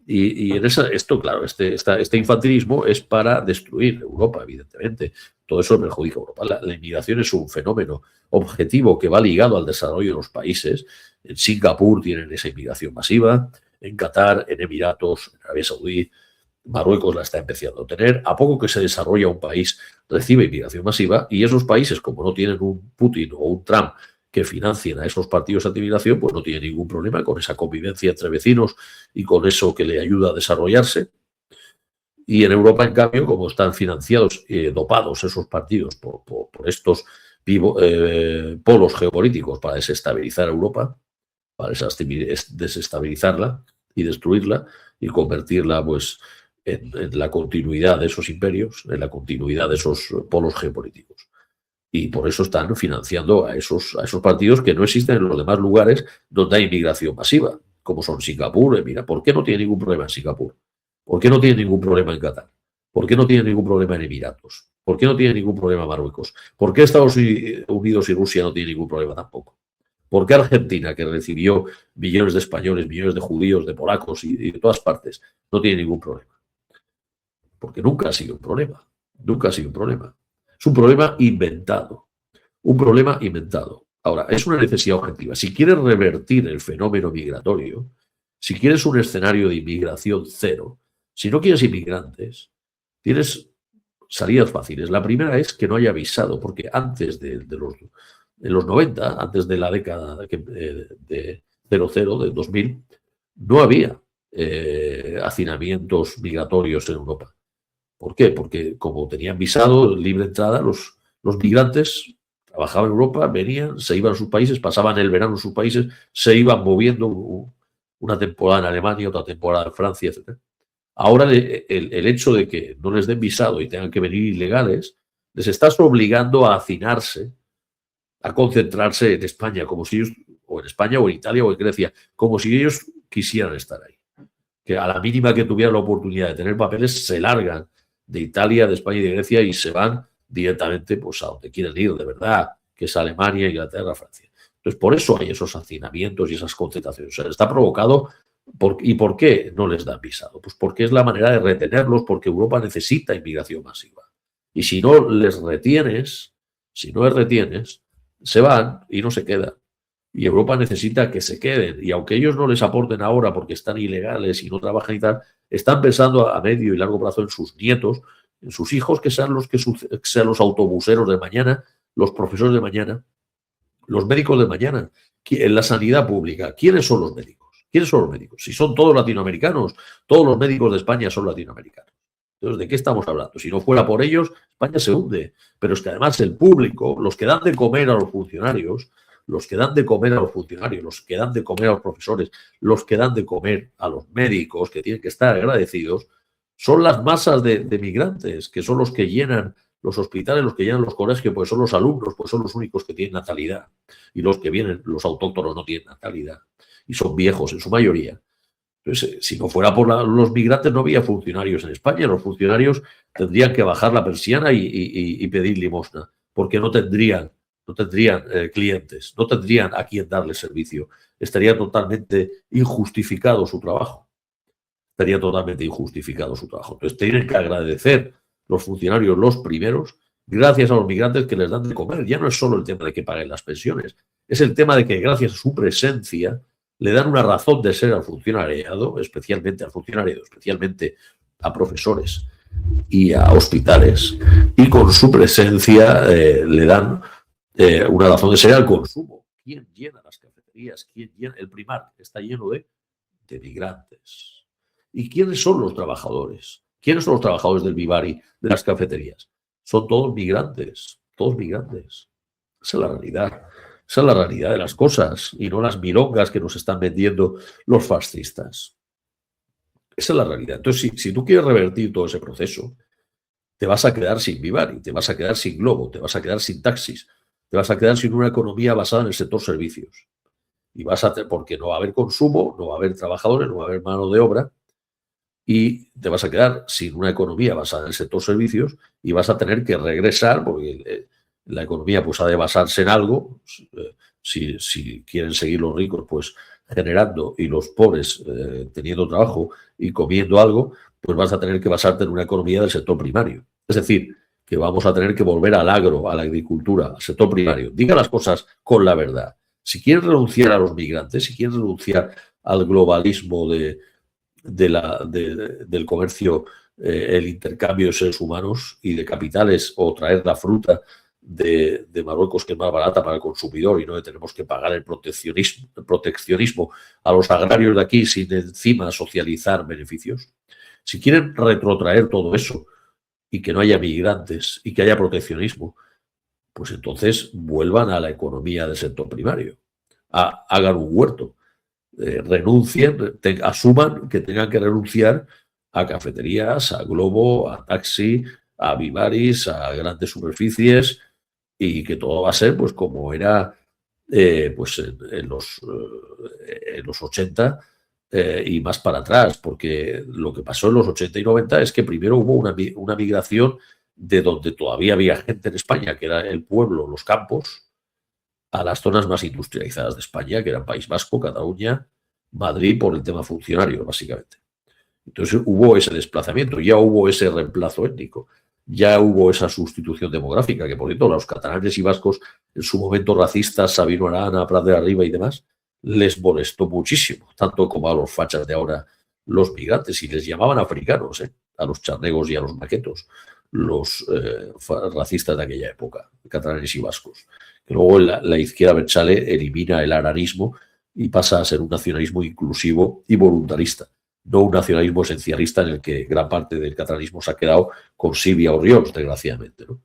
Y en esto, claro, este infantilismo es para destruir Europa, evidentemente. Todo eso perjudica a Europa. La inmigración es un fenómeno objetivo que va ligado al desarrollo de los países. En Singapur tienen esa inmigración masiva, en Qatar, en Emiratos, en Arabia Saudí, Marruecos la está empezando a tener. A poco que se desarrolla un país, recibe inmigración masiva, y esos países, como no tienen un Putin o un Trump que financien a esos partidos anti-inmigración, pues no tiene ningún problema con esa convivencia entre vecinos y con eso que le ayuda a desarrollarse. Y en Europa, en cambio, como están financiados, dopados esos partidos por estos polos geopolíticos para desestabilizar Europa, para desestabilizarla y destruirla y convertirla pues en la continuidad de esos imperios, en la continuidad de esos polos geopolíticos. Y por eso están financiando a esos partidos que no existen en los demás lugares donde hay inmigración masiva, como son Singapur. Mira, ¿por qué no tiene ningún problema en Singapur? ¿Por qué no tiene ningún problema en Qatar? ¿Por qué no tiene ningún problema en Emiratos? ¿Por qué no tiene ningún problema en Marruecos? ¿Por qué Estados Unidos y Rusia no tienen ningún problema tampoco? ¿Por qué Argentina, que recibió millones de españoles, millones de judíos, de polacos y de todas partes, no tiene ningún problema? Porque nunca ha sido un problema. Nunca ha sido un problema. Es un problema inventado. Un problema inventado. Ahora, es una necesidad objetiva. Si quieres revertir el fenómeno migratorio, si quieres un escenario de inmigración cero, si no quieres inmigrantes, tienes salidas fáciles. La primera es que no haya visado, porque antes de los 90, antes de la década de 00, de 2000, no había hacinamientos migratorios en Europa. ¿Por qué? Porque como tenían visado, libre entrada, los migrantes trabajaban en Europa, venían, se iban a sus países, pasaban el verano en sus países, se iban moviendo una temporada en Alemania, otra temporada en Francia, etc. Ahora el hecho de que no les den visado y tengan que venir ilegales, les estás obligando a hacinarse, a concentrarse en España, como si ellos, o en España, o en Italia, o en Grecia, como si ellos quisieran estar ahí. Que a la mínima que tuvieran la oportunidad de tener papeles, se largan de Italia, de España y de Grecia y se van directamente pues, a donde quieren ir, de verdad, que es Alemania, Inglaterra, Francia. Entonces, por eso hay esos hacinamientos y esas concentraciones. O sea, está provocado. ¿Y por qué no les dan visado? Pues porque es la manera de retenerlos, porque Europa necesita inmigración masiva. Y si no les retienes, se van y no se quedan. Y Europa necesita que se queden. Y aunque ellos no les aporten ahora porque están ilegales y no trabajan y tal, están pensando a medio y largo plazo en sus nietos, en sus hijos, que sean los autobuseros de mañana, los profesores de mañana, los médicos de mañana, en la sanidad pública. ¿Quiénes son los médicos? ¿Quiénes son los médicos? Si son todos latinoamericanos, todos los médicos de España son latinoamericanos. Entonces, ¿de qué estamos hablando? Si no fuera por ellos, España se hunde. Pero es que además el público, los que dan de comer a los funcionarios, los que dan de comer a los funcionarios, los que dan de comer a los profesores, los que dan de comer a los médicos, que tienen que estar agradecidos, son las masas de migrantes, que son los que llenan los hospitales, los que llenan los colegios, pues son los alumnos, pues son los únicos que tienen natalidad. Y los que vienen, los autóctonos, no tienen natalidad. Y son viejos en su mayoría. Entonces, si no fuera por los migrantes, no había funcionarios en España. Los funcionarios tendrían que bajar la persiana y pedir limosna, porque no tendrían clientes, no tendrían a quién darle servicio. Estaría totalmente injustificado su trabajo. Estaría totalmente injustificado su trabajo. Entonces, tienen que agradecer los funcionarios los primeros, gracias a los migrantes que les dan de comer. Ya no es solo el tema de que paguen las pensiones, es el tema de que gracias a su presencia le dan una razón de ser al funcionariado, especialmente a profesores y a hospitales, y con su presencia le dan una razón de ser al consumo. ¿Quién llena las cafeterías? ¿Quién llena? El Primark está lleno de migrantes. ¿Y quiénes son los trabajadores? ¿Quiénes son los trabajadores del Vivari, de las cafeterías? Son todos migrantes, todos migrantes. Esa es la realidad. Esa es la realidad de las cosas y no las milongas que nos están vendiendo los fascistas. Esa es la realidad. Entonces, si tú quieres revertir todo ese proceso, te vas a quedar sin Vivari, te vas a quedar sin Globo, te vas a quedar sin taxis, te vas a quedar sin una economía basada en el sector servicios. Y porque no va a haber consumo, no va a haber trabajadores, no va a haber mano de obra, y te vas a quedar sin una economía basada en el sector servicios y vas a tener que regresar, porque la economía pues ha de basarse en algo. Si quieren seguir los ricos pues generando y los pobres teniendo trabajo y comiendo algo, pues vas a tener que basarte en una economía del sector primario. Es decir, que vamos a tener que volver al agro, a la agricultura, al sector primario. Diga las cosas con la verdad. Si quieren renunciar a los migrantes, si quieren renunciar al globalismo del comercio, el intercambio de seres humanos y de capitales, o traer la fruta de Marruecos, que es más barata para el consumidor y no le tenemos que pagar el proteccionismo a los agrarios de aquí sin encima socializar beneficios. Si quieren retrotraer todo eso y que no haya migrantes y que haya proteccionismo, pues entonces vuelvan a la economía del sector primario, hagan un huerto. Renuncien, asuman que tengan que renunciar a cafeterías, a Globo, a taxi, a Vivaris, a grandes superficies, y que todo va a ser pues como era pues en los 80 y más para atrás, porque lo que pasó en los 80 y 90 es que primero hubo una migración de donde todavía había gente en España, que era el pueblo, los campos, a las zonas más industrializadas de España, que eran País Vasco, Cataluña, Madrid, por el tema funcionario, básicamente. Entonces hubo ese desplazamiento, ya hubo ese reemplazo étnico, ya hubo esa sustitución demográfica, que por cierto los catalanes y vascos, en su momento racistas, Sabino Arana, Prat de Arriba y demás, les molestó muchísimo, tanto como a los fachas de ahora, los migrantes, y les llamaban africanos, a los charnegos y a los maquetos, los racistas de aquella época, catalanes y vascos. Que luego la izquierda Berchale elimina el aranismo y pasa a ser un nacionalismo inclusivo y voluntarista, no un nacionalismo esencialista en el que gran parte del catalanismo se ha quedado con Silvia Orriols, desgraciadamente, ¿no?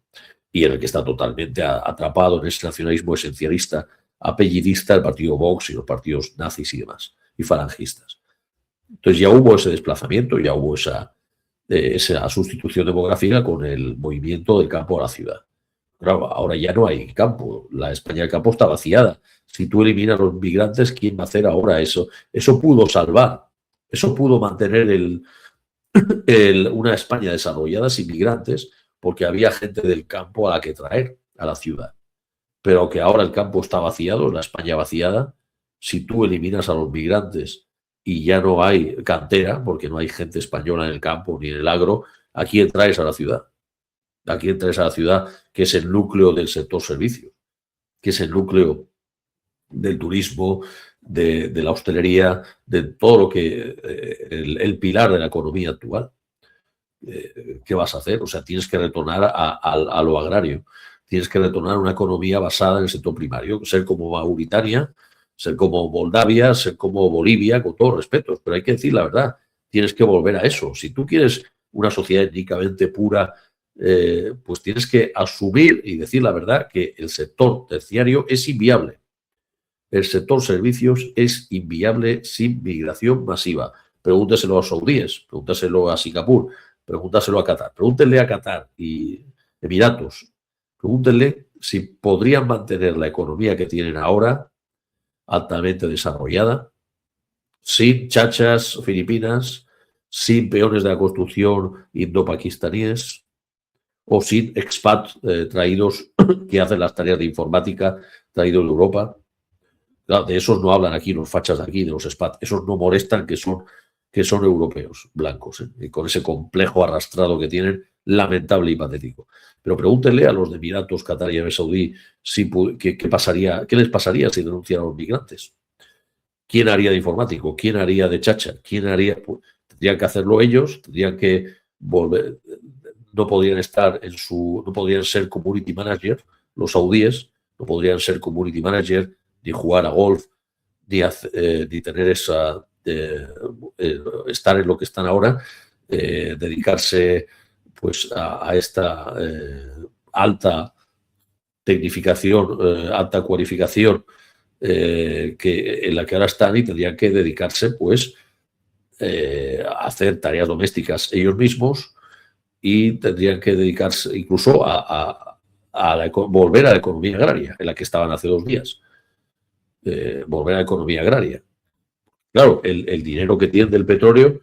Y en el que está totalmente atrapado en ese nacionalismo esencialista, apellidista, el partido Vox y los partidos nazis y demás, y falangistas. Entonces ya hubo ese desplazamiento, ya hubo esa sustitución demográfica con el movimiento del campo a la ciudad. Claro, ahora ya no hay campo, la España del campo está vaciada. Si tú eliminas a los migrantes, ¿quién va a hacer ahora eso? Eso pudo salvar, eso pudo mantener una España desarrollada sin migrantes, porque había gente del campo a la que traer a la ciudad. Pero que ahora el campo está vaciado, la España vaciada, si tú eliminas a los migrantes y ya no hay cantera, porque no hay gente española en el campo ni en el agro, ¿a quién traes a la ciudad? ¿A quién traes a la ciudad, que es el núcleo del sector servicios, que es el núcleo del turismo, de la hostelería, de todo lo que el pilar de la economía actual? ¿Qué vas a hacer? O sea, tienes que retornar a lo agrario, tienes que retornar a una economía basada en el sector primario, ser como Mauritania, ser como Moldavia, ser como Bolivia, con todo respeto, pero hay que decir la verdad, tienes que volver a eso. Si tú quieres una sociedad étnicamente pura, pues tienes que asumir y decir la verdad que el sector terciario es inviable. El sector servicios es inviable sin migración masiva. Pregúnteselo a los saudíes, pregúntaselo a Singapur, pregúntaselo a Qatar. Pregúntenle a Qatar y Emiratos, pregúntenle si podrían mantener la economía que tienen ahora, altamente desarrollada, sin chachas filipinas, sin peones de la construcción indo-pakistaníes o sin expats traídos que hacen las tareas de informática traídos de Europa. Claro, de esos no hablan aquí los fachas de aquí, de los expats. Esos no molestan que son europeos, blancos, y con ese complejo arrastrado que tienen, lamentable y patético. Pero pregúntenle a los de Emiratos, Qatar y Arabia Saudí qué les pasaría si denunciaran a los migrantes. ¿Quién haría de informático? ¿Quién haría de chacha? ¿Quién haría? Pues, tendrían que hacerlo ellos, tendrían que volver, no podrían no podrían ser community manager, los saudíes, no podrían ser community manager, ni jugar a golf, ni tener esa, estar en lo que están ahora, dedicarse pues a esta alta tecnificación, alta cualificación en la que ahora están, y tendrían que dedicarse pues a hacer tareas domésticas ellos mismos, y tendrían que dedicarse incluso a volver a la economía agraria en la que estaban hace 2 días. Volver a la economía agraria. Claro, el dinero que tienen del petróleo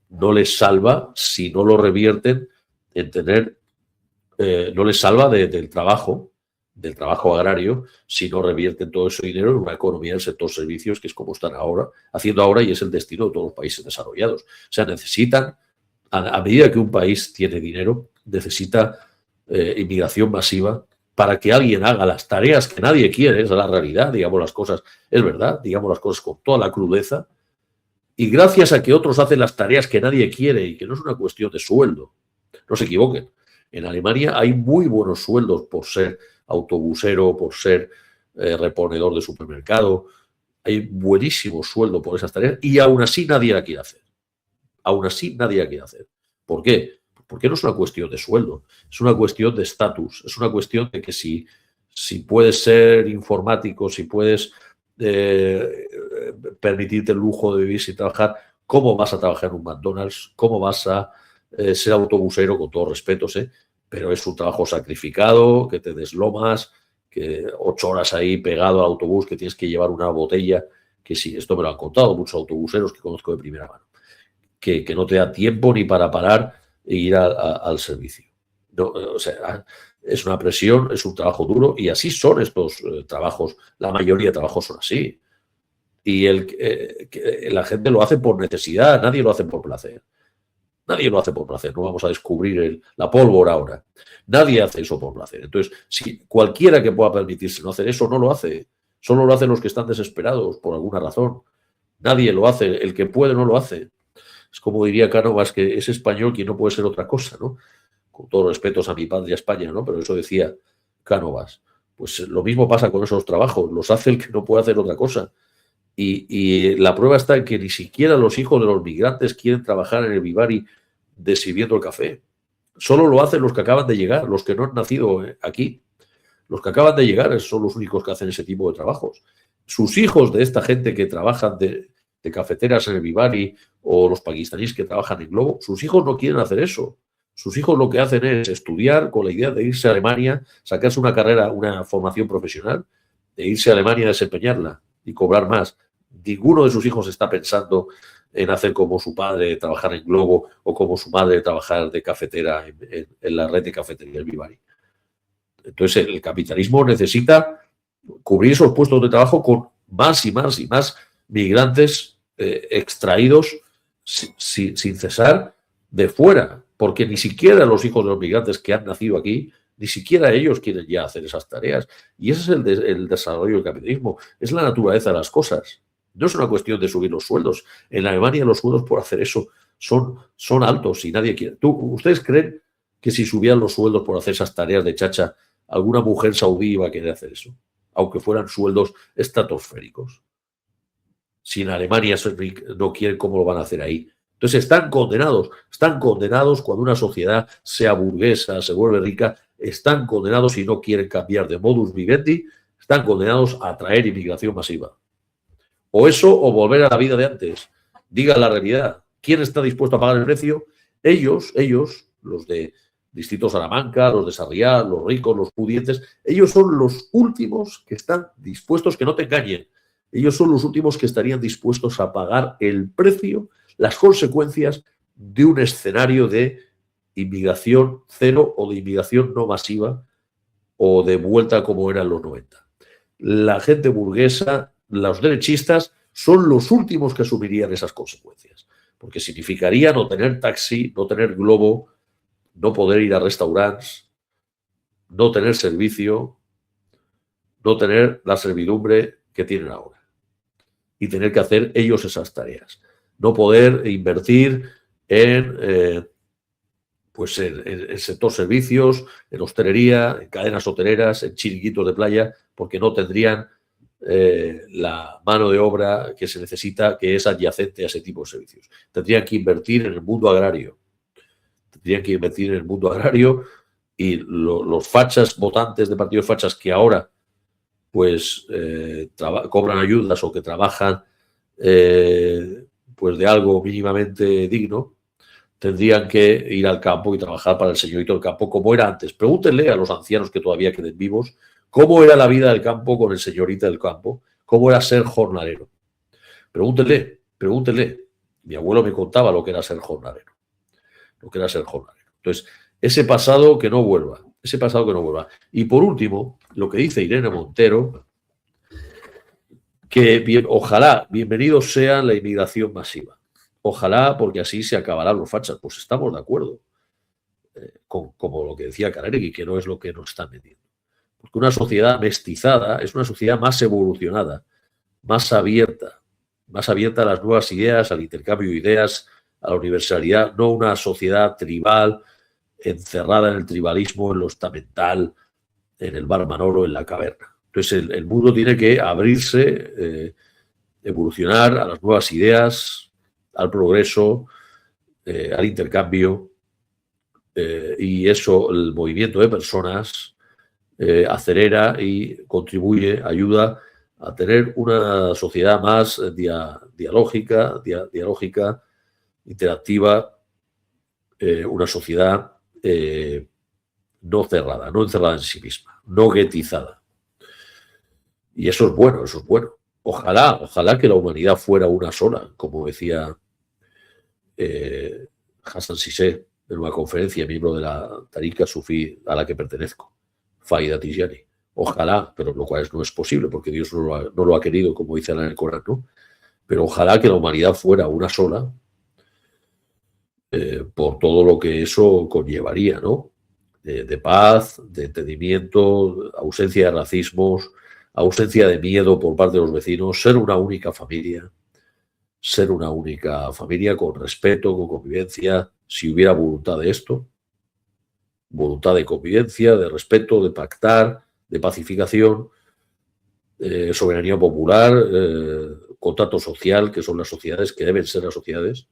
no les salva si no lo revierten en tener, no les salva del trabajo agrario, si no revierten todo ese dinero en una economía del sector servicios, que es como están haciendo ahora, y es el destino de todos los países desarrollados. O sea, necesitan, a medida que un país tiene dinero, necesita inmigración masiva para que alguien haga las tareas que nadie quiere. Esa es la realidad, digamos las cosas, es verdad, digamos las cosas con toda la crudeza, y gracias a que otros hacen las tareas que nadie quiere, y que no es una cuestión de sueldo, no se equivoquen. En Alemania hay muy buenos sueldos por ser autobusero, por ser reponedor de supermercado, hay buenísimo sueldo por esas tareas, y aún así nadie la quiere hacer. Aún así nadie la quiere hacer. ¿Por qué? Porque no es una cuestión de sueldo, es una cuestión de estatus, es una cuestión de que si puedes ser informático, si puedes permitirte el lujo de vivir sin trabajar, ¿cómo vas a trabajar en un McDonald's? ¿Cómo vas a ser autobusero? Con todos respetos, pero es un trabajo sacrificado, que te deslomas, que 8 horas ahí pegado al autobús, que tienes que llevar una botella, que sí, esto me lo han contado muchos autobuseros que conozco de primera mano, que no te da tiempo ni para parar e ir al servicio. No, o sea, es una presión, es un trabajo duro, y así son estos trabajos. La mayoría de trabajos son así. Y la gente lo hace por necesidad, nadie lo hace por placer. Nadie lo hace por placer, no vamos a descubrir la pólvora ahora. Nadie hace eso por placer. Entonces, si cualquiera que pueda permitirse no hacer eso, no lo hace. Solo lo hacen los que están desesperados por alguna razón. Nadie lo hace, el que puede no lo hace. Es como diría Cánovas, que es español quien no puede ser otra cosa, ¿no? Con todos los respetos a mi patria España, ¿no? Pero eso decía Cánovas. Pues lo mismo pasa con esos trabajos, los hace el que no puede hacer otra cosa. Y la prueba está en que ni siquiera los hijos de los migrantes quieren trabajar en el Vivari sirviendo el café. Solo lo hacen los que acaban de llegar, los que no han nacido aquí. Los que acaban de llegar son los únicos que hacen ese tipo de trabajos. Sus hijos de esta gente que trabajan de cafeteras en el Vivari, o los pakistaníes que trabajan en Globo, sus hijos no quieren hacer eso. Sus hijos lo que hacen es estudiar con la idea de irse a Alemania, sacarse una carrera, una formación profesional, de irse a Alemania a desempeñarla y cobrar más. Ninguno de sus hijos está pensando en hacer como su padre, trabajar en Globo, o como su madre, trabajar de cafetera en la red de cafetería del Vivari. Entonces, el capitalismo necesita cubrir esos puestos de trabajo con más y más y más migrantes extraídos sin cesar de fuera, porque ni siquiera los hijos de los migrantes que han nacido aquí, ni siquiera ellos quieren ya hacer esas tareas. Y ese es el desarrollo del capitalismo, es la naturaleza de las cosas. No es una cuestión de subir los sueldos. En Alemania los sueldos por hacer eso son altos y nadie quiere. ¿Ustedes creen que si subían los sueldos por hacer esas tareas de chacha, alguna mujer saudí iba a querer hacer eso? Aunque fueran sueldos estratosféricos. Si en Alemania no quieren, ¿cómo lo van a hacer ahí? Entonces están condenados cuando una sociedad sea burguesa, se vuelve rica, están condenados, si no quieren cambiar de modus vivendi, están condenados a atraer inmigración masiva. O eso, o volver a la vida de antes. Digan la realidad. ¿Quién está dispuesto a pagar el precio? Ellos, los de Distrito Salamanca, los de Sarriá, los ricos, los pudientes, ellos son los últimos que están dispuestos, que no te engañen, Ellos son los últimos que estarían dispuestos a pagar el precio, las consecuencias de un escenario de inmigración cero o de inmigración no masiva o de vuelta como era en los 90. La gente burguesa, los derechistas, son los últimos que asumirían esas consecuencias, porque significaría no tener taxi, no tener globo, no poder ir a restaurantes, no tener servicio, no tener la servidumbre que tienen ahora y tener que hacer ellos esas tareas. No poder invertir en el sector servicios, en hostelería, en cadenas hoteleras, en chiringuitos de playa, porque no tendrían la mano de obra que se necesita, que es adyacente a ese tipo de servicios. Tendrían que invertir en el mundo agrario. Y los fachas votantes de partidos fachas que ahora pues cobran ayudas o que trabajan pues de algo mínimamente digno, tendrían que ir al campo y trabajar para el señorito del campo como era antes. Pregúntenle a los ancianos que todavía queden vivos cómo era la vida del campo con el señorito del campo, cómo era ser jornalero. Pregúntenle. Mi abuelo me contaba lo que era ser jornalero. Entonces, ese pasado que no vuelva. Y por último, lo que dice Irene Montero, que ojalá, bienvenido sea la inmigración masiva. Ojalá, porque así se acabarán los fachas. Pues estamos de acuerdo. Como lo que decía Kareregui, que no es lo que nos están metiendo. Porque una sociedad mestizada es una sociedad más evolucionada, más abierta a las nuevas ideas, al intercambio de ideas, a la universalidad, no una sociedad tribal, encerrada en el tribalismo, en lo estamental, en el bar Manolo, en la caverna. Entonces el mundo tiene que abrirse, evolucionar a las nuevas ideas, al progreso, al intercambio, y eso, el movimiento de personas acelera y contribuye, ayuda a tener una sociedad más dialógica, interactiva, una sociedad no cerrada, no encerrada en sí misma, no guetizada. Y eso es bueno, Ojalá que la humanidad fuera una sola, como decía Hassan Sisé en una conferencia, miembro de la Tarika Sufí a la que pertenezco, Faida Tijani. Ojalá, pero lo cual no es posible porque Dios no lo ha querido, como dice en el Corán, ¿no? Pero ojalá que la humanidad fuera una sola, por todo lo que eso conllevaría, ¿no? De paz, de entendimiento, ausencia de racismos, ausencia de miedo por parte de los vecinos, ser una única familia con respeto, con convivencia, si hubiera voluntad de esto, voluntad de convivencia, de respeto, de pactar, de pacificación, soberanía popular, contrato social, que son las sociedades, que deben ser las sociedades,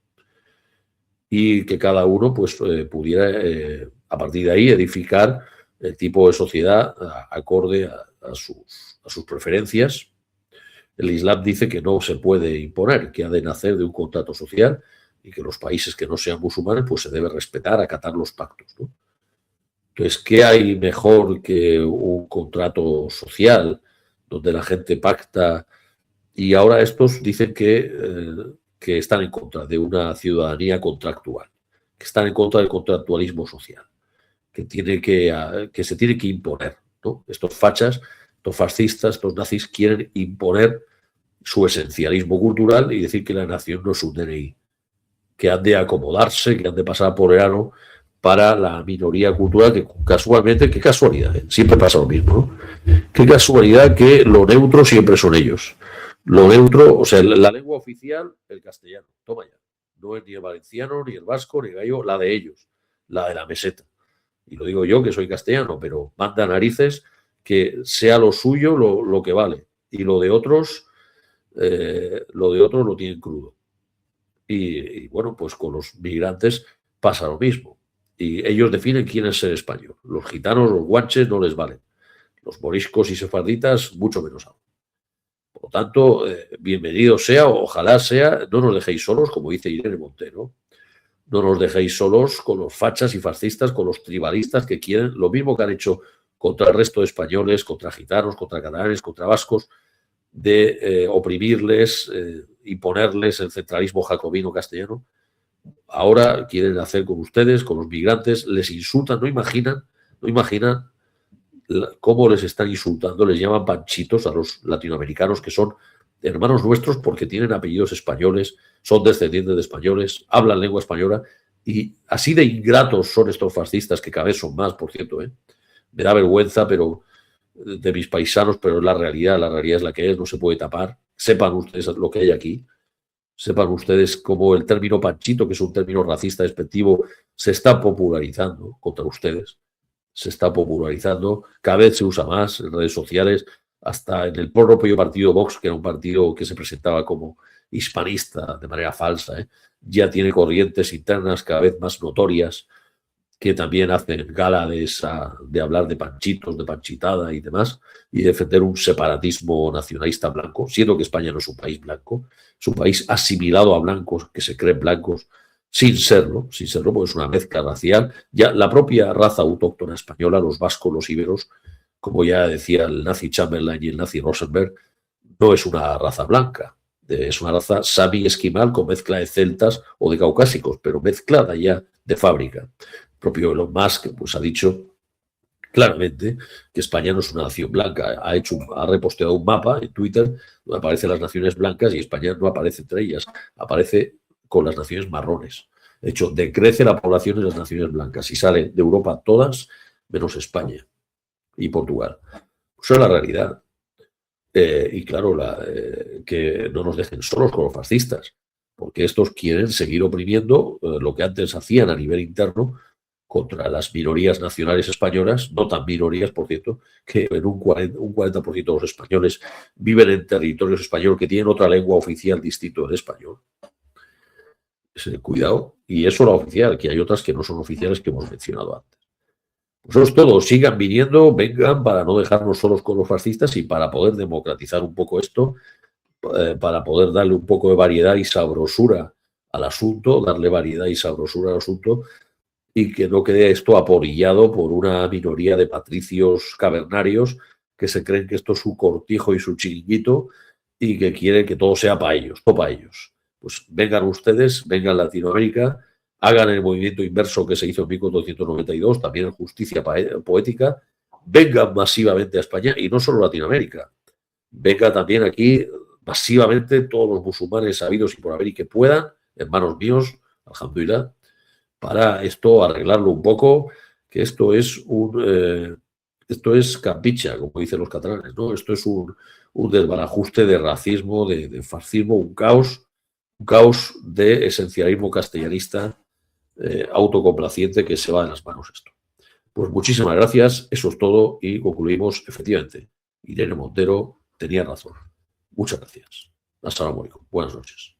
y que cada uno pues pudiera a partir de ahí edificar el tipo de sociedad acorde a sus preferencias. El Islam dice que no se puede imponer, que ha de nacer de un contrato social y que los países que no sean musulmanes pues se debe respetar, acatar los pactos, ¿no? Entonces, ¿qué hay mejor que un contrato social donde la gente pacta? Y ahora estos dicen que están en contra de una ciudadanía contractual, que están en contra del contractualismo social, que se tiene que imponer, ¿no? Estos fachas, estos fascistas, estos nazis quieren imponer su esencialismo cultural y decir que la nación no es un DNI, que han de acomodarse, que han de pasar por el aro para la minoría cultural, que casualmente, qué casualidad, siempre pasa lo mismo, ¿no? Qué casualidad que lo neutro siempre son ellos. Lo neutro, o sea, la lengua oficial, el castellano, toma ya. No es ni el valenciano, ni el vasco, ni el gallego, la de ellos, la de la meseta. Y lo digo yo, que soy castellano, pero manda narices que sea lo suyo lo que vale. Y lo de otros lo tienen crudo. Y bueno, pues con los migrantes pasa lo mismo. Y ellos definen quién es ser español. Los gitanos, los guanches no les valen. Los moriscos y sefarditas, mucho menos aún. Por lo tanto, bienvenido sea, ojalá sea, no nos dejéis solos, como dice Irene Montero. No nos dejéis solos con los fachas y fascistas, con los tribalistas que quieren lo mismo que han hecho contra el resto de españoles, contra gitanos, contra catalanes, contra vascos, de oprimirles, imponerles el centralismo jacobino castellano. Ahora quieren hacer con ustedes, con los migrantes, les insultan, no imaginan cómo les están insultando, les llaman panchitos a los latinoamericanos que son hermanos nuestros porque tienen apellidos españoles, son descendientes de españoles, hablan lengua española, y así de ingratos son estos fascistas, que cada vez son más, por cierto, me da vergüenza, pero de mis paisanos, pero la realidad es la que es, no se puede tapar. Sepan ustedes lo que hay aquí, sepan ustedes cómo el término panchito, que es un término racista despectivo, se está popularizando contra ustedes, se está popularizando, cada vez se usa más en redes sociales, hasta en el propio partido Vox, que era un partido que se presentaba como hispanista de manera falsa, ya tiene corrientes internas cada vez más notorias que también hacen gala de hablar de panchitos, de panchitada y demás, y defender un separatismo nacionalista blanco, siendo que España no es un país blanco, es un país asimilado a blancos que se creen blancos sin serlo, porque es una mezcla racial. Ya la propia raza autóctona española, los vascos, los íberos, como ya decía el nazi Chamberlain y el nazi Rosenberg, no es una raza blanca, es una raza sami esquimal con mezcla de celtas o de caucásicos, pero mezclada ya de fábrica. El propio Elon Musk pues, ha dicho claramente que España no es una nación blanca. Ha reposteado un mapa en Twitter donde aparecen las naciones blancas y España no aparece entre ellas, aparece con las naciones marrones. De hecho, decrece la población de las naciones blancas y salen de Europa todas menos España y Portugal. Eso es la realidad. Y claro, que no nos dejen solos con los fascistas, porque estos quieren seguir oprimiendo lo que antes hacían a nivel interno contra las minorías nacionales españolas, no tan minorías, por cierto, que en un 40% de los españoles viven en territorios españoles que tienen otra lengua oficial distinto del español. Cuidado, y eso la oficial, que hay otras que no son oficiales que hemos mencionado antes. Pues eso es todo, sigan viniendo, vengan para no dejarnos solos con los fascistas y para poder democratizar un poco esto, para poder darle un poco de variedad y sabrosura al asunto, darle variedad y sabrosura al asunto y que no quede esto aporillado por una minoría de patricios cavernarios que se creen que esto es su cortijo y su chiringuito y que quieren que todo sea para ellos, todo para ellos. Pues vengan ustedes, vengan Latinoamérica, hagan el movimiento inverso que se hizo en 1492, también en justicia poética, vengan masivamente a España y no solo Latinoamérica, venga también aquí masivamente todos los musulmanes habidos y por haber y que puedan, hermanos míos, alhamdulillah, para esto arreglarlo un poco, que esto es campicha, como dicen los catalanes, ¿no? Esto es un desbarajuste de racismo, de fascismo, un caos de esencialismo castellanista autocomplaciente que se va de las manos esto. Pues muchísimas gracias, eso es todo y concluimos efectivamente. Irene Montero tenía razón. Muchas gracias. Assalamu alaikum. Buenas noches.